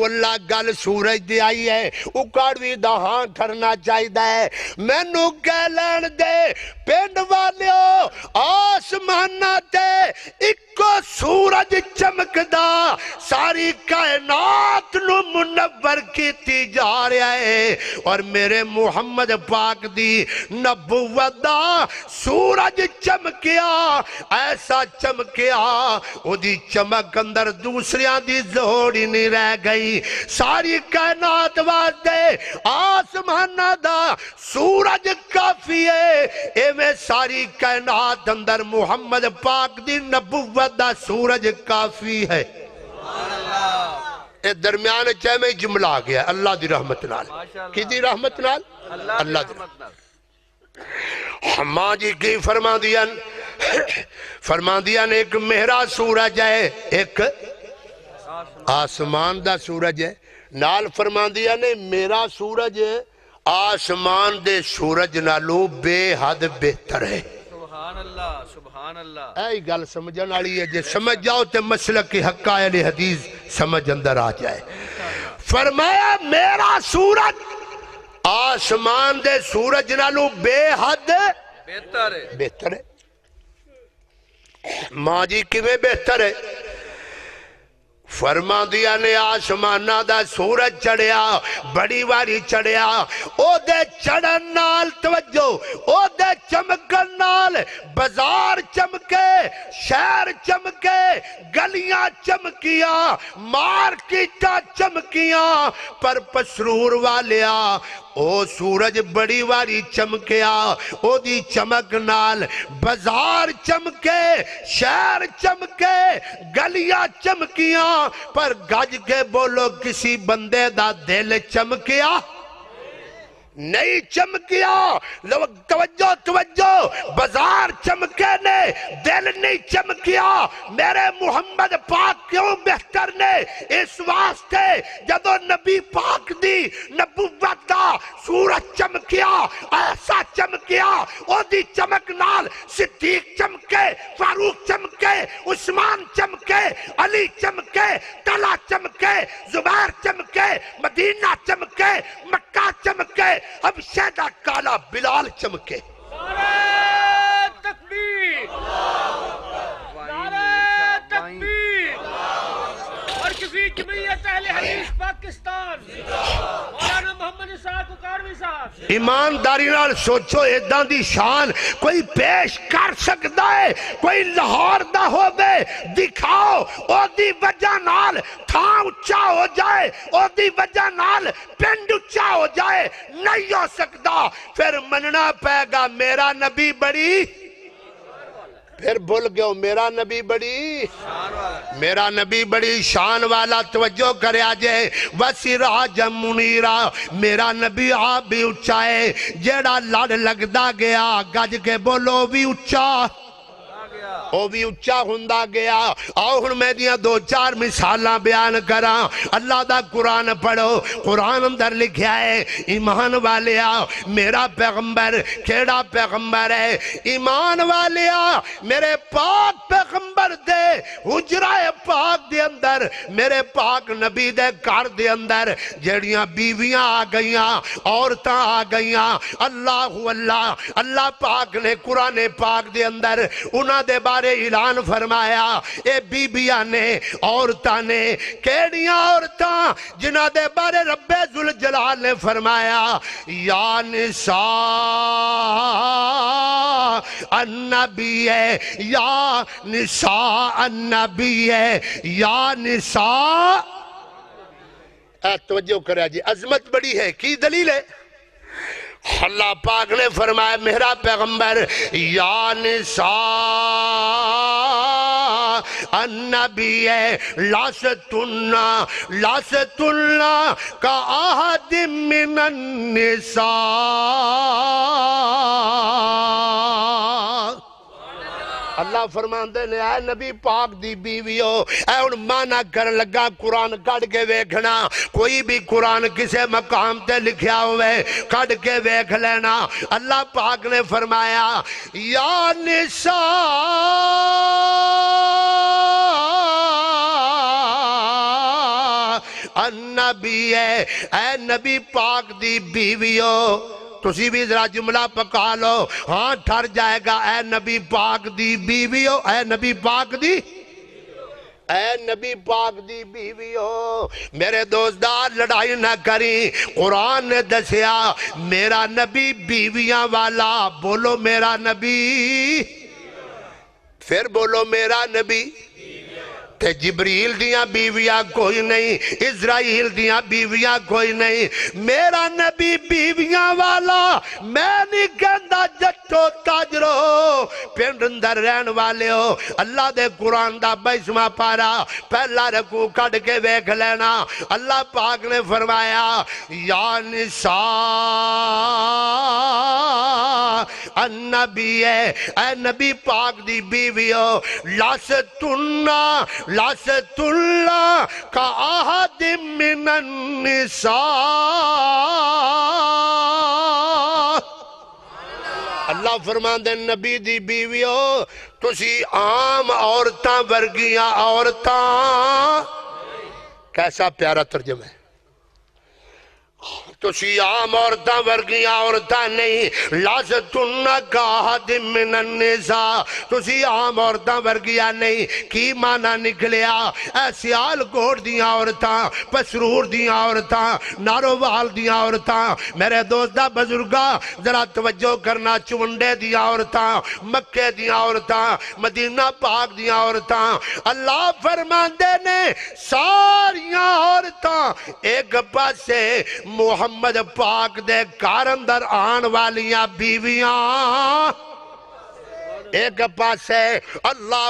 گل سورج دی آئی ہے اکاڑوی دا ہاں ٹھرنا چاہی ہے میں نو کہہ لین دے پینڈ والیو آسمانہ تے اکو سورج چمک دا ساری کائنات نو منور کیتی جا رہا ہے اور میرے محمد پاک دی نبوت دا سورج چمکیا ایسا چمکیا وہ دی چمک اندر دوسریاں دی زہوڑی نہیں رہ گئی ساری کائنات واسطے آسمانہ دا سورج کافی ہے اے میں ساری کائنات اندر محمد پاک دی نبوت دا سورج کافی ہے اے درمیان چاہے میں جملہ آ گیا اللہ دی رحمت نال کی دی رحمت نال اللہ دی رحمت نال ماں جی کی فرما دیا نے ایک مہرا سورج ہے ایک آسمان دا سورج ہے نال فرماندیا نے میرا سورج آسمان دے سورج نالوں بے حد بہتر ہے سبحان اللہ سبحان اللہ اے گل سمجھن والی ہے جے سمجھ جاؤ تے مسلک کی حقہ اہل حدیث سمجھ اندر آ جائے فرمایا میرا سورج آسمان دے سورج نالوں بے حد بہتر ہے ماں جی کیویں بہتر ہے فرما دیا نے آسمانہ دا سورج چڑھیا بڑی واری چڑھیا او دے چڑھن نال توجہ او دے چمکن نال بازار چمکے شہر چمکے گلیاں چمکیاں مارکیٹاں چمکیاں پر پسرور والیا او سورج بڑی واری چمکیا او دی چمک نال بازار چمکے شہر چمکے گلیاں چمکیاں پر گج کے بولو کسی بندے دا دل چمکیا نہیں چمکیا توجہ بازار چمکے نے دل نہیں چمکیا میرے محمد پاک کیوں بہتر نے اس واسطے جدو نبی پاک دی نبوت دا سورج چمکیا ایسا چمکیا او دی چمک نال صدیق چمکے فاروق چمکے عثمان چمکے علی چمکے طلحہ چمکے زبیر چمکے مدینہ چمکے مکہ چمکے اب شہدہ کالا بلال چمکے نعرہ تکبیر نعرہ تکبیر اور کسی جمعیت اہل حدیث پاکستان مولانا محمد اسحاق اکاڑوی صاحب ایمانداری نال سوچو ایداں دی شان کوئی پیش کر سکتا ہے کوئی لاہور دا ہو دے دکھاؤ او دی وجہ نال تھاں اچھا ہو جائے او دی وجہ نال پنڈ اچھا ہو جائے نہیں ہو سکتا پھر مننا پائے گا میرا نبی بڑی پھر بھول گئے میرا نبی بڑی شان والا توجہ کرے آجے وسراج منیرا میرا نبی آپ بھی اچھا ہے جیڑا لڑ لگدا گیا گج کے بولو بھی اچھا او بھی اچھا ہوندا گیا آؤ ہن میں دیاں دو چار مثالاں بیان کراں اللہ دا قرآن پڑھو قرآن اندر لکھیا ہے ایمان والیا میرا پیغمبر کیڑا پیغمبر ہے ایمان والیا میرے پاک پیغمبر دے حجرہ پاک دے اندر میرے پاک نبی دے گھر دے اندر جڑیاں بیویاں آ گئیاں عورتاں آ گئیاں اللہ پاک نے قرآن پاک دے اندر انہاں دے بارے اعلان فرمایا اے بی بیاں نے عورتاں نے کیڑیاں عورتاں جنہاں دے بارے رب ذوالجلال نے فرمایا یا نساء النبی ہے یا نساء النبی ہے یا نساء توجہ کرا جی عظمت بڑی ہے کی دلیل ہے اللہ پاک نے فرمایا میرا پیغمبر یا نساء النبی ہے لاستن کا احد من النساء اللہ فرماندے نے اے نبی پاک دی بیویو اے ان مانا کر لگا قرآن کڑ کے ویکھنا کوئی بھی قرآن کسے مقام تے لکھیا ہوئے کڑ کے ویکھ لینا اللہ پاک نے فرمایا یا نساء النبی ہے اے نبی پاک دی بیویو تسی بھی ذرا جملہ پکا لو ہاں ٹھر جائے گا اے نبی پاک دی بیویو اے نبی پاک دی بیویو میرے دوستدار لڑائی نہ کریں قرآن نے دسیا میرا نبی بیویاں والا بولو میرا نبی پھر بولو میرا نبی تے جبریل دیاں بیویاں کوئی نہیں اسرائیل دیاں بیویاں کوئی نہیں میرا نبی بیویاں والا میں نہیں کہندا جٹو تاجرو پنڈ اندر رہن والے ہو اللہ دے قرآن دا 22واں پارا پہلا رکوع کٹ کے ویکھ لینا اللہ پاک نے فرمایا یا نساء النبی ہے اے نبی پاک دی بیویو لاستن کا احد من النساء، اللہ فرماندے نبی دی بیویو تسی عام عورتاں ورگیاں عورتاں، کیسا پیارا ترجمہ ہے، تسی عام عورتاں ورگیاں عورتاں نہیں، لستن کاحد من النساء، تسی عام عورتاں ورگیاں نہیں، کی معنی نکلیا، اے سیال کوٹ دیاں عورتاں، پسرور دیاں عورتاں، نارووال دیاں عورتاں، میرے دوستہ بزرگاں ذرا توجہ کرنا، چونڈے دیاں عورتاں، مکے دیاں عورتاں، مدینہ پاک دیاں عورتاں، اللہ فرماندے نے ساریاں عورتاں ایک پاسے محمد پاک دے کار اندر آن والیاں بیویاں، ایک پاسے اللہ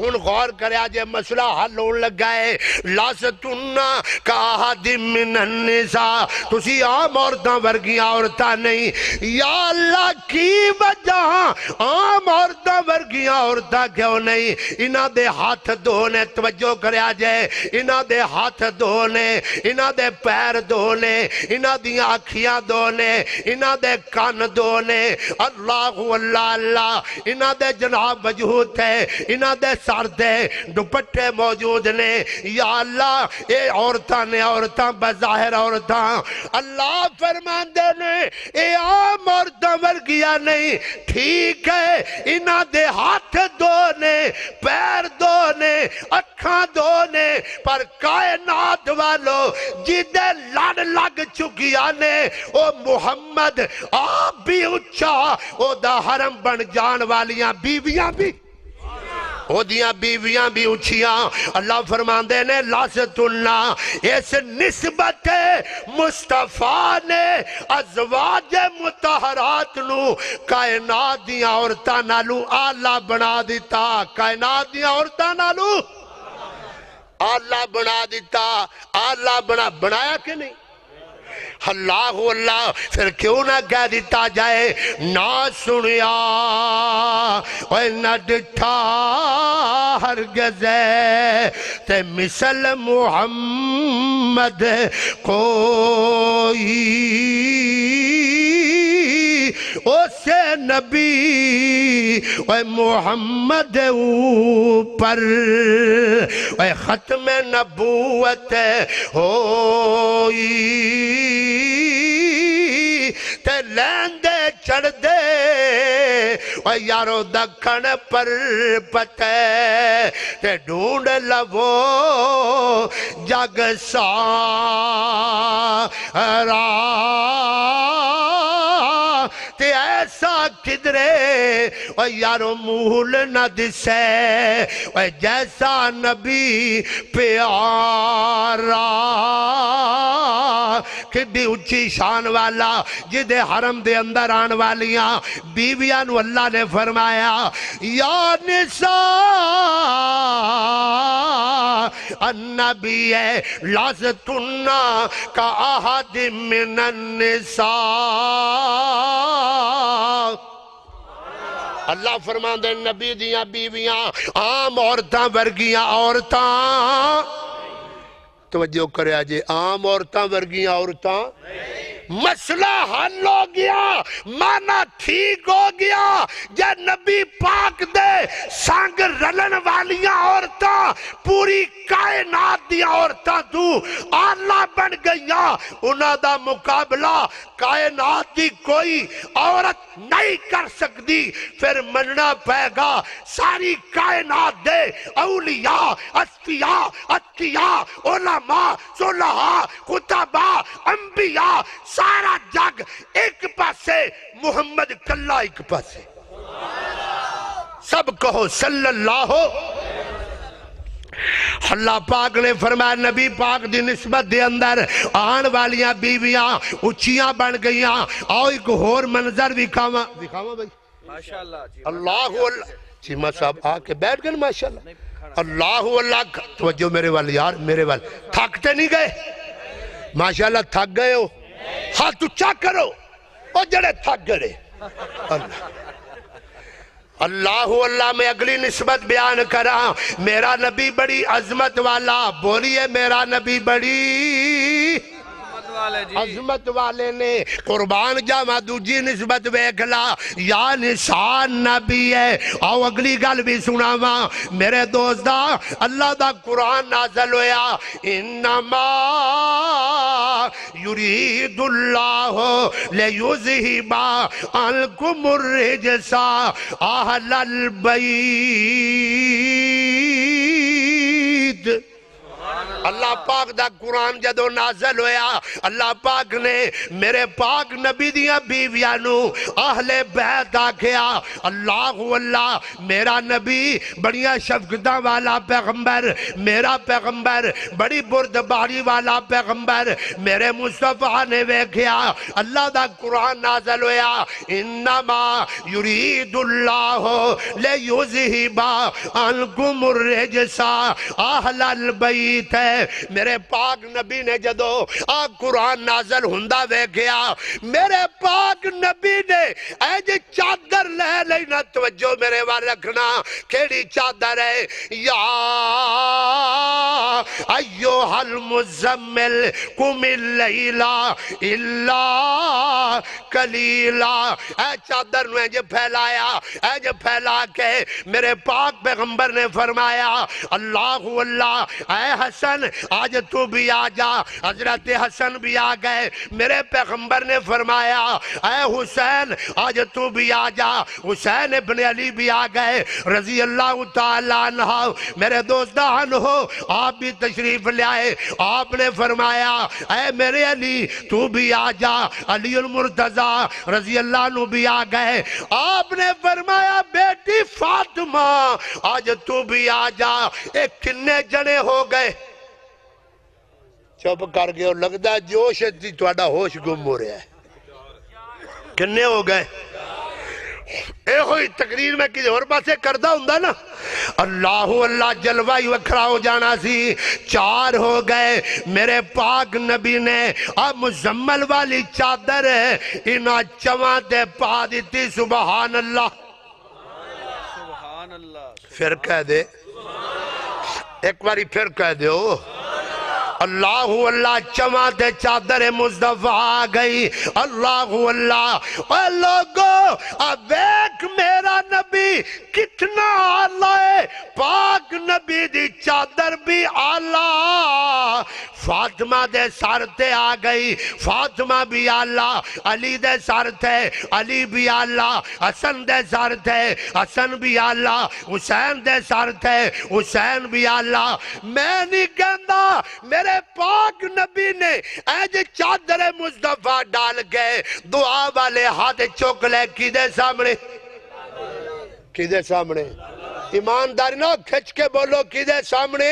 ہن غور کریا جے مسئلہ حل ہون لگا ہے، لستن کاحد من النساء، تسی عام عورتاں ورگیاں عورتاں نہیں، یا اللہ کی وجہ عام عورتاں ورگیاں عورتاں کیوں نہیں، انہاں دے ہاتھ دھونے، توجہ کریا جائے، انہاں دے ہاتھ دھونے، انہاں دے پیر دھونے، انہاں دے آنکھیاں دھونے، انہاں دے کان دھونے، اللہ اللہ، انہاں دے جناب وجود ہے، انہاں دے سر دے دوپٹے موجود نے، یا اللہ اے عورتاں نے، عورتاں بظاہر عورتاں، اللہ فرماندے نے اے عام عورتاں ورگیاں نہیں، ٹھیک ہے انہاں دے ہاتھ دھونے، پیر دھونے، اکھاں دھونے، پر کائنات والو جدے لڑ لگ چکیا نے، او محمد آپ بھی اچھا، او دا حرم بن جان والیاں بیویاں بھی، او دیاں بیویاں بھی اچھیاں، اللہ فرماندے نے لستن، اس نسبت مصطفیٰ نے ازواج مطہرات نو کائنات دیاں عورتاں نالو آلہ بنا دیتا، کائنات دیاں عورتاں نالو آلہ بنا دیتا، آلہ بنایا کہ نہیں، اللہ اللہ، پھر کیوں نہ کہہ دیتا جائے، نہ سنیا اور نہ ڈٹھا ہرگز تے مثل محمد کوئی، اسے نبی اے محمد اوپر اے ختم نبوت ہوئی، تے لیندے چڑھ دے اے یارو دکھن پر پتے، تے ڈھونڈ لو جگ سارا، تے ایسا کدرے اے یارو مول نہ دسے اے جیسا نبی پیارا، کڈی اچھی شان والا، جدے حرم دے اندر آن والیاں بیویاں نو اللہ نے فرمایا، یا نساء النبی لستن کاحد من النساء، اللہ فرماندے نبی دیاں بیویاں عام عورتاں ورگیاں عورتاں، توجہ کرے آجے، عام عورتاں ورگیاں عورتاں، مسئلہ حل ہو گیا، معنی ٹھیک ہو گیا، جے نبی پاک دے سانگ رلن والیاں عورتاں پوری کائنات دی عورتاں تو آلہ بن گئیاں، انہاں دا مقابلہ کائنات دی کوئی عورت نہیں کر سکتی، پھر مننا پائے گا ساری کائنات دے اولیاء، اصفیاء، اتقیاء، علماء، صلحاء، خطباء، انبیاء، سارا جگ ایک پاسے، محمد کلہ ایک پاسے، سب کہو صلی اللہ، اللہ پاک نے فرمایا نبی پاک دی نسبت دے اندر آن والیاں بیویاں اچھیاں بن گئیاں، آؤ ایک اور منظر دکھاواں بھائی، اللہ اللہ، چیمہ صاحب آ کے بیٹھ گئے ماشاءاللہ، اللہ اللہ، توجہ میرے والے یار، میرے والے تھکتے نہیں گئے، ماشاءاللہ تھک گئے ہو، ہاتھ اچھا کرو، او جڑے تھک گئے، اللہ اللہ اللہ، میں اگلی نسبت بیان کرا، میرا نبی بڑی عظمت والا، بولیے میرا نبی بڑی عظمت والے نے قربان جاوا دوجی نسبت ویکھلا یا نشان نبی ہے آؤ اگلی گل بھی سناوا میرے دوستا اللہ دا قرآن نازل ہویا انما یرید اللہ لیذہب عنکم الرجس اہل البیت اللہ پاک دا قرآن جدو نازل ہویا اللہ پاک نے میرے پاک نبی دیاں بیویانو اہل بیت آکھیا اللہ میرا نبی بڑیاں شفقتاں والا پیغمبر میرا پیغمبر بڑی بردباری والا پیغمبر میرے مصطفیٰ نے ویکھیا اللہ دا قرآن نازل ہویا انما یرید اللہ لیذہب عنکم الرجس اہل البیت ہے میرے پاک نبی نے جدو قرآن نازل ہندہ ویکھیا میرے پاک نبی نے اے جی چادر لے لینا توجہ میرے وار رکھنا کیڑی چادر ہے یا ایوہ المزمل قم اللیل الا قلیلا اے چادر نے جو پھیلایا اے جو پھیلا کے میرے پاک پیغمبر نے فرمایا اللہ اے حسن آج تو بھی آجا حضرت حسن بھی آگئے میرے پیغمبر نے فرمایا اے حسین آج تو بھی آجا حسین ابن علی بھی آگئے رضی اللہ تعالیٰ عنہ میرے دوستان ہو آپ بھی تشریف لے آئے آپ نے فرمایا اے میرے علی تو بھی آجا علی المرتضی رضی اللہ عنہ بھی آگئے آپ نے فرمایا بیٹی فاطمہ آج تو بھی آجا ایک کنے جنے ہو گئے چپ کر گئے اور لگتا ہے جوش تھی توڑا ہوش گم ہو رہا ہے کنے ہو گئے اے ہوئی تقریر میں کسی اور پاسے کردہ ہوں نا اللہ جلوہ وکھرا ہو جانا سی چار ہو گئے میرے پاک نبی نے اب مزمل والی چادر انہا چواں تے پا دیتی سبحان اللہ پھر کہہ دے ایک باری پھر کہہ دے اللہ چواں تے چادر مصطفیٰ آگئی اللہ اے لوگو اب ایک میرا نبی کتنا آلہ ہے پاک نبی دی چادر بھی آلہ فاطمہ دے سر تے آگئی فاطمہ بھی آلہ علی دے سر تے علی بھی آلہ حسن دے سر تے حسن بھی آلہ حسین دے سر تے حسین بھی آلہ میں نہیں کہندہ میرے پاک نبی نے اے جی چادر مصطفیٰ ڈال گئے دعا والے ہاتھ چوک لے کدے سامنے ایمانداری نہ کھچ کے بولو کدے سامنے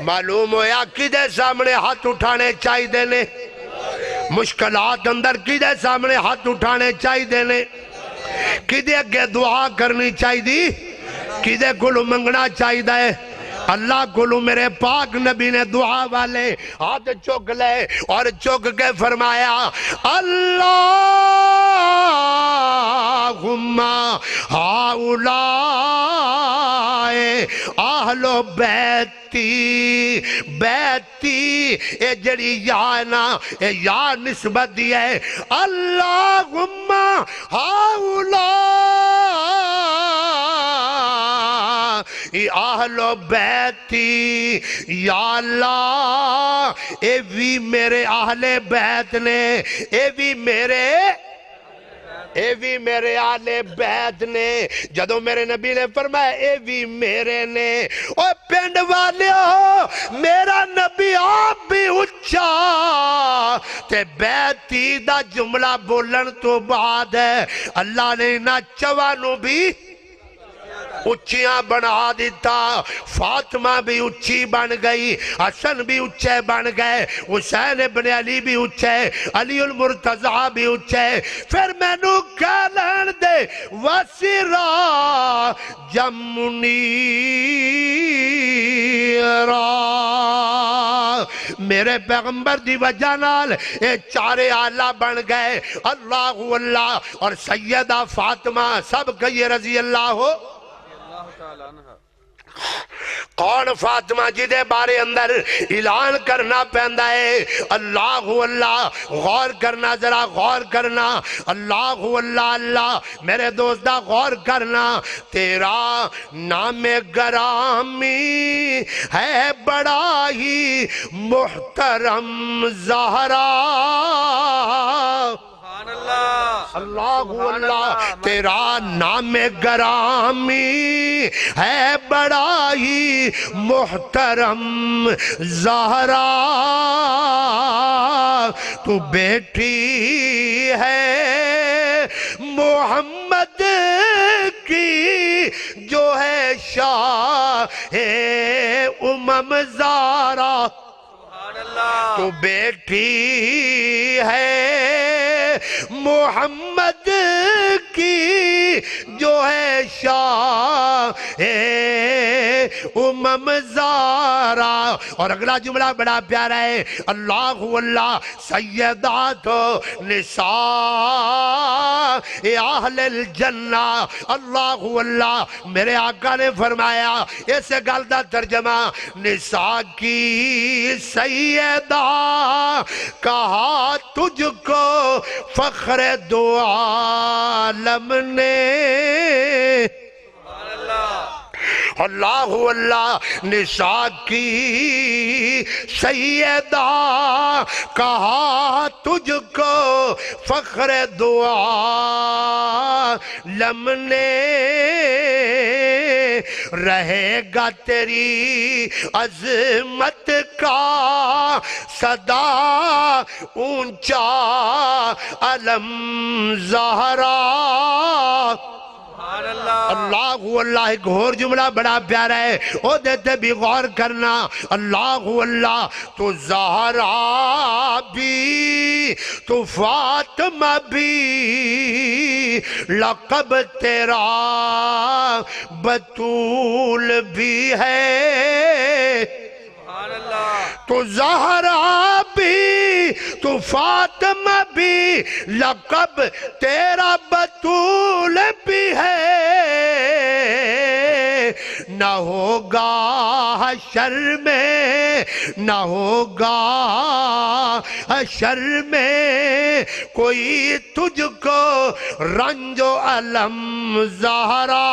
معلوم ہویا کدے سامنے ہاتھ اٹھانے چاہی دینے مشکلات اندر کدے سامنے ہاتھ اٹھانے چاہی دینے کدے اگے دعا کرنی چاہی دی کدے کلو منگنا چاہی دے اللہ کلو میرے پاک نبی نے دعا والے ہاتھ چک لے اور چک کے فرمایا اللہم ہاؤلاء اہل بیتی اے جڑی یا نا اے یا نسبت دی ہے اللہم ہاؤلاء اہل بیتی یا اللہ اے بھی میرے اہل بیت نے اے بھی میرے اہل بیت نے جدو میرے نبی نے فرمایا اے بھی میرے نے اوہ پینڈ والے ہو میرا نبی آپ بھی اچھا تے بیتی دا جملہ بولن تو بعد ہے اللہ نے نہ چوانو بھی اچھیاں بنا دیتا فاطمہ بھی اچھی بن گئی حسن بھی اچھے بن گئے حسین ابن علی بھی اچھے علی المرتضی بھی اچھے پھر میں نو کہلن دے وسیرا جمنی میرے پیغمبر دی وجہ نال اے چارے آلہ بن گئے اللہ اور سیدہ فاطمہ سب کہیے رضی اللہ ہو کون فاطمہ جی دے بارے اندر اعلان کرنا پہندا ہے اللہ اللہ، غور کرنا، ذرا غور کرنا، اللہ اللہ اللہ، میرے دوستا غور کرنا، تیرا نام گرامی ہے بڑا ہی محترم زہرا، اللہ اللہ، تیرا نام گرامی ہے بڑا ہی محترم زہرا، تو بیٹی ہے محمد کی جو ہے شاہ زارا، تو بیٹی ہے محمد کی جو ہے شاہ زارا۔ اور اگلا جملہ بڑا پیارا ہے، اللہ اللہ سیدات نساء اہل الجنہ، اللہ اللہ، میرے آقا نے فرمایا اس گل دا ترجمہ نساء کی سیدہ کہا تجھ کو فخر دو عالم نے، اللہ اللہ، نساء کی سیدہ کہا تجھ کو فخر دو عالم نے، رہے گا تیری عظمت کا صدا اونچا علم زہرا، اللہ اللہ۔ ایک اور جملہ بڑا پیارا ہے، او دیتے بھی غور کرنا، اللہ اللہ، تو زہرا بھی تو فاطمہ بھی، لقب تیرا بطول بھی ہے، تو زہرا بھی تو فاطمہ بھی، لقب تیرا بطول بھی ہے، نہ ہوگا حشر میں، نہ ہوگا حشر میں کوئی تجھ کو رنج و علم زہرا،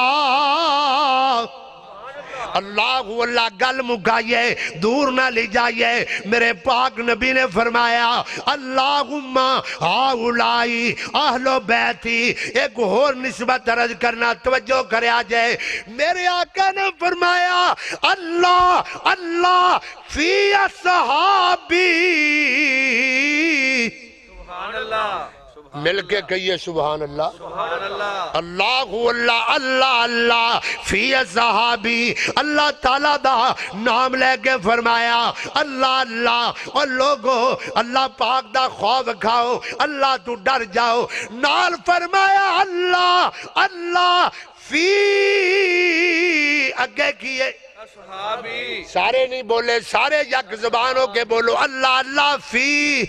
اللہ اللہ۔ گل مکائیے، دور نہ لے جائیے، میرے پاک نبی نے فرمایا اللہم ہاؤلائی اہل بیتی، ایک اور نسبت عرض کرنا، توجہ کرے آجائے، میرے آقا نے فرمایا اللہ اللہ فی اصحابی، سبحان اللہ، مل کے کہیے سبحان اللہ، اللہ اللہ اللہ اللہ فی صحابی، اللہ تعالیٰ دا نام لے کے فرمایا اللہ اللہ، اور لوگو اللہ پاک دا خوف کھاؤ، اللہ تو ڈر جاؤ، نال فرمایا اللہ اللہ فی، اگے کیے سارے نہیں بولے، سارے یک زبان ہو کے بولو اللہ اللہ فی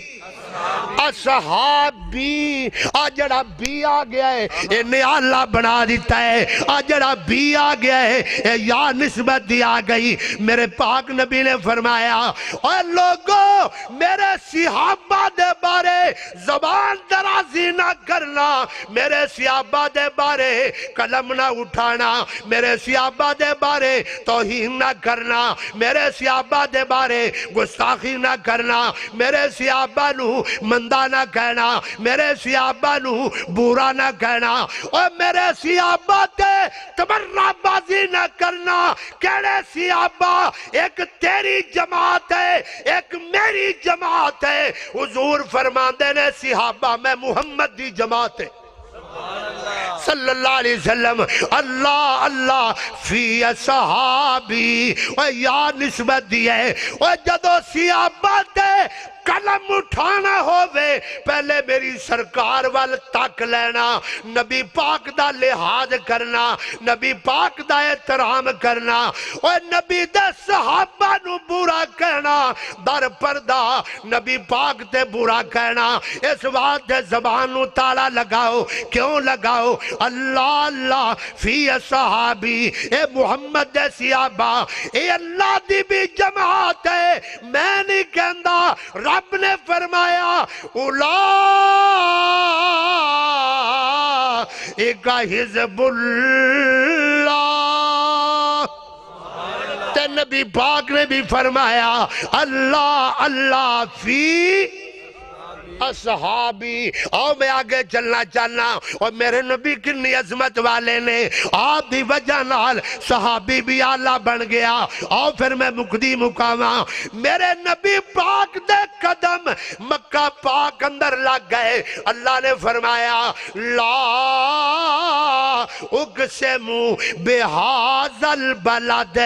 اصحابی، آج جڑا بی آ گیا ہے انہیں اللہ بنا دیتا ہے، آج جڑا بی آ گیا ہے یا نسبت دی آ گئی، میرے پاک نبی نے فرمایا اور لوگوں میرے صحابہ دے بارے زبان درازی نہ کرنا، میرے صحابہ دے بارے قلم نہ اٹھانا، میرے صحابہ دے بارے توہین نہ کرنا، میرے صحابہ دے بارے گستاخی نہ کرنا، میرے صحابہ نو مندہ نہ کہنا، میرے صحابہ نو برا نہ کہنا، اور میرے صحابہ تے تبرہ بازی نہ کرنا، کہنے صحابہ ایک تیری جماعت ہے ایک میری جماعت ہے، حضور فرماندے نے صحابہ میں محمد دی جماعت ہے صلی اللہ علیہ وسلم، اللہ اللہ فی صحابی، اور یا نسبت دی ہے، اور جدو صحابہ تے قلم اٹھانا ہووے پہلے میری سرکار وال تک لینا نبی پاک دا لحاظ کرنا نبی پاک دا احترام کرنا اور نبی دے صحابہ نو برا کہنا در پردہ نبی پاک تے برا کہنا اس بات دے زبان نو تالا لگاؤ کیوں لگاؤ اللہ اللہ فی صحابی اے محمد دے صحابہ اے اللہ دی بھی جماعت ہے میں نہیں کہندا رب نے فرمایا اولئک حزب اللہ تے نبی پاک نے بھی فرمایا اللہ اللہ فی اصحابی اور میں آگے چلنا چاہنا اور میرے نبی کنی عظمت والے نے آپ دی وجہ نال صحابی بھی آلہ بن گیا اور پھر میں مقدی مقامہ میرے نبی پاک دے قدم مکہ پاک اندر لگ گئے اللہ نے فرمایا لا اقسمو بہذا البلد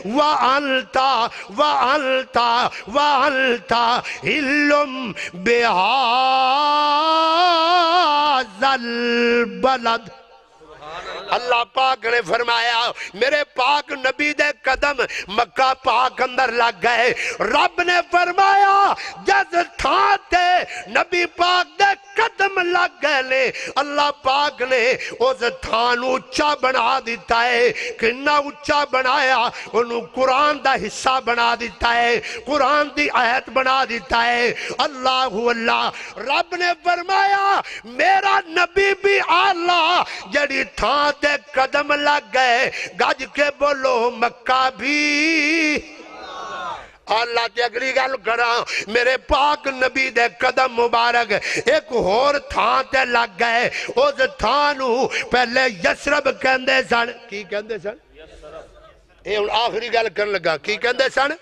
وانتا علم بہذا البلد اللہ پاک نے فرمایا میرے پاک نبی دے قدم مکہ پاک اندر لگ گئے رب نے فرمایا جس تھان تے نبی پاک دے قدم لگ گئے لے اللہ پاک نے اس تھان اچھا بنا دیتا ہے کنہ اچھا بنایا انہوں قرآن دا حصہ بنا دیتا ہے قرآن دی آیت بنا دیتا ہے اللہ اللہ رب نے فرمایا میرا نبی بھی اللہ جڑی تھان تے قدم لگ گئے گج کے بولو مکہ بھی اللہ تے اگلی گل کرا میرے پاک نبی دے قدم مبارک ایک اور تھان تے لگ گئے اس تھانو پہلے یسرب کہندے سن کی کہندے سن اے آخری گل کرن لگا کی کہندے سن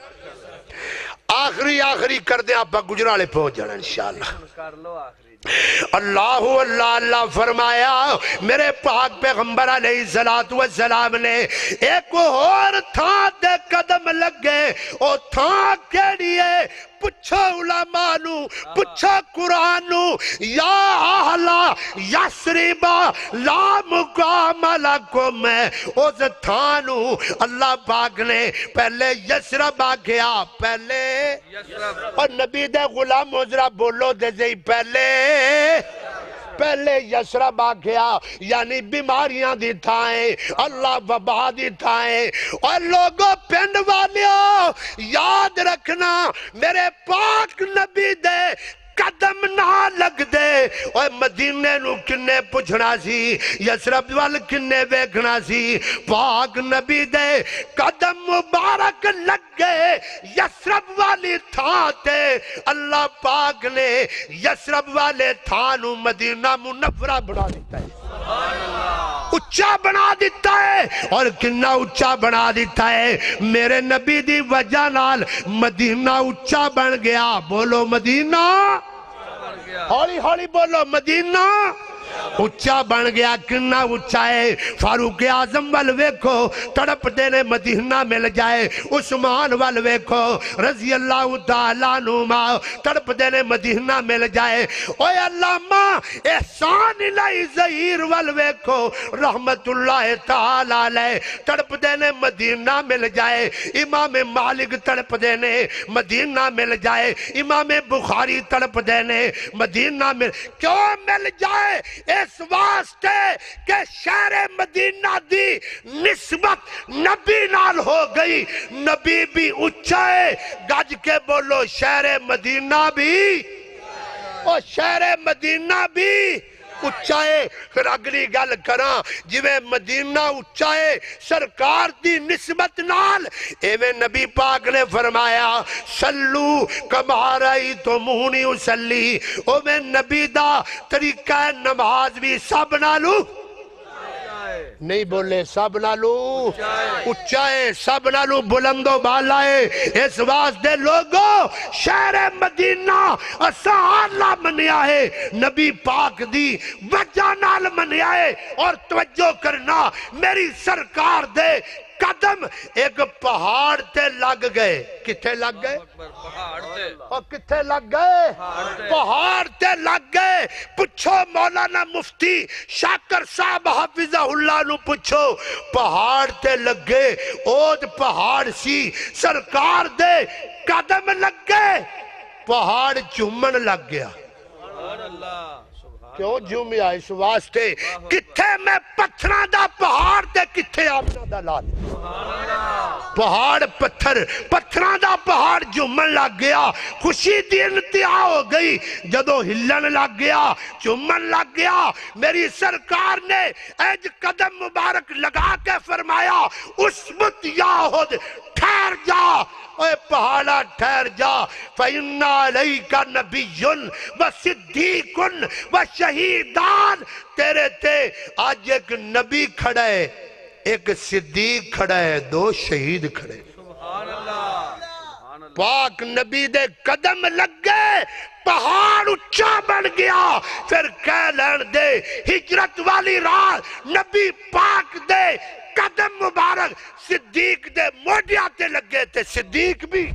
آخری کر دیں آپ گجرالے پہنچ جانا انشاءاللہ اللہ اللہ اللہ فرمایا میرے پاک پیغمبر علیہ السلام نے ایک اور تھان دے قدم لگے اور تھان کیڑی ہے پچھا علماء نو پچھا قرآن نو یا اہلا یسربا لا مقام لکم اس تھانو اللہ پاک نے پہلے یسرب آگیا پہلے اور نبی دے غلام حضرہ بولو دے زی پہلے یسرب آگیا یعنی بیماریاں دی تھائیں اللہ وبا دی تھائیں اور لوگوں پنڈ والیوں یاد رکھنا میرے پاک نبی دے قدم نہ لگ دے اور مدینے نو کنے پچھنا سی یسرب وال کنے بیکھنا سی پاک نبی دے قدم مبارک لگ گئے یسرب والی تھاتے اللہ پاک نے یسرب والے تھانو مدینہ منورہ بنا دیتا ہے اچھا بنا دیتا ہے اور کنہ اچھا بنا دیتا ہے میرے نبی دی وجہ نال مدینہ اچھا بن گیا بولو مدینہ ہولی ہولی بولو مدینہ اچھا بن گیا کنہ اچھا ہے فاروق اعظم والویکھو تڑپ دینے مدینہ مل جائے عثمان والویکھو رضی اللہ تعالیٰ نما تڑپ دینے مدینہ مل جائے اوہ علامہ احسان الہی ظہیر والویکھو رحمت اللہ تعالیٰ علیہ تڑپ دینے مدینہ مل جائے امام مالک تڑپ دینے مدینہ مل جائے امام بخاری تڑپ دینے مدینہ مل کیوں مل جائے اس واسطے کہ شہر مدینہ دی نسبت نبی نال ہو گئی نبی بھی اچھا ہے گج کے بولو شہر مدینہ بھی اور شہر مدینہ بھی اچھا ہے پھر اگلی گل کراں جویں مدینہ اچھا ہے سرکار دی نسبت نال ایویں نبی پاک نے فرمایا صلو کما رأیتمونی اصلی او میں نبی دا طریقہ نماز بھی سب نالو نہیں بولے سب نالو اچھائے سب نالو بلند و بالائے اس واسطے لوگوں شہر مدینہ اسہالہ منیا ہے نبی پاک دی وجہ نال منیا ہے اور توجہ کرنا میری سرکار دے قدم ایک پہاڑ تے لگ گئے کتھے لگ گئے اور کتھے لگ گئے پہاڑ تے لگ گئے پچھو مولانا مفتی شاکر صاحب حافظہ اللہ نو پچھو پہاڑ تے لگے اوج پہاڑ سی سرکار دے قدم لگ گئے پہاڑ چومن لگ گیا کیوں جومی آئے اس واسطے کتھے میں پتھراں دا پہاڑ تے کتھے آمنہ دا لال پہاڑ پتھراں دا پہاڑ جمن لگ گیا خوشی دی انتہا ہو گئی جدو ہلن لگ گیا چمن لگ گیا میری سرکار نے ایج قدم مبارک لگا کے فرمایا اسمت یاہد ٹھہر جا اے پہاڑا ٹھہر جا فَإِنَّ عَلَيْكَ نَبِيٌّ وَصِدِّيقٌ وَشَہِیدان تیرے تے آج ایک نبی کھڑا ہے ایک صدیق کھڑا ہے دو شہید کھڑے پاک نبی دے قدم لگ گئے پہاڑ اچھا بن گیا پھر کہہ لین دے ہجرت والی رات نبی پاک دے قدم مبارک صدیق دے موڈیا تے لگے تھے صدیق بھی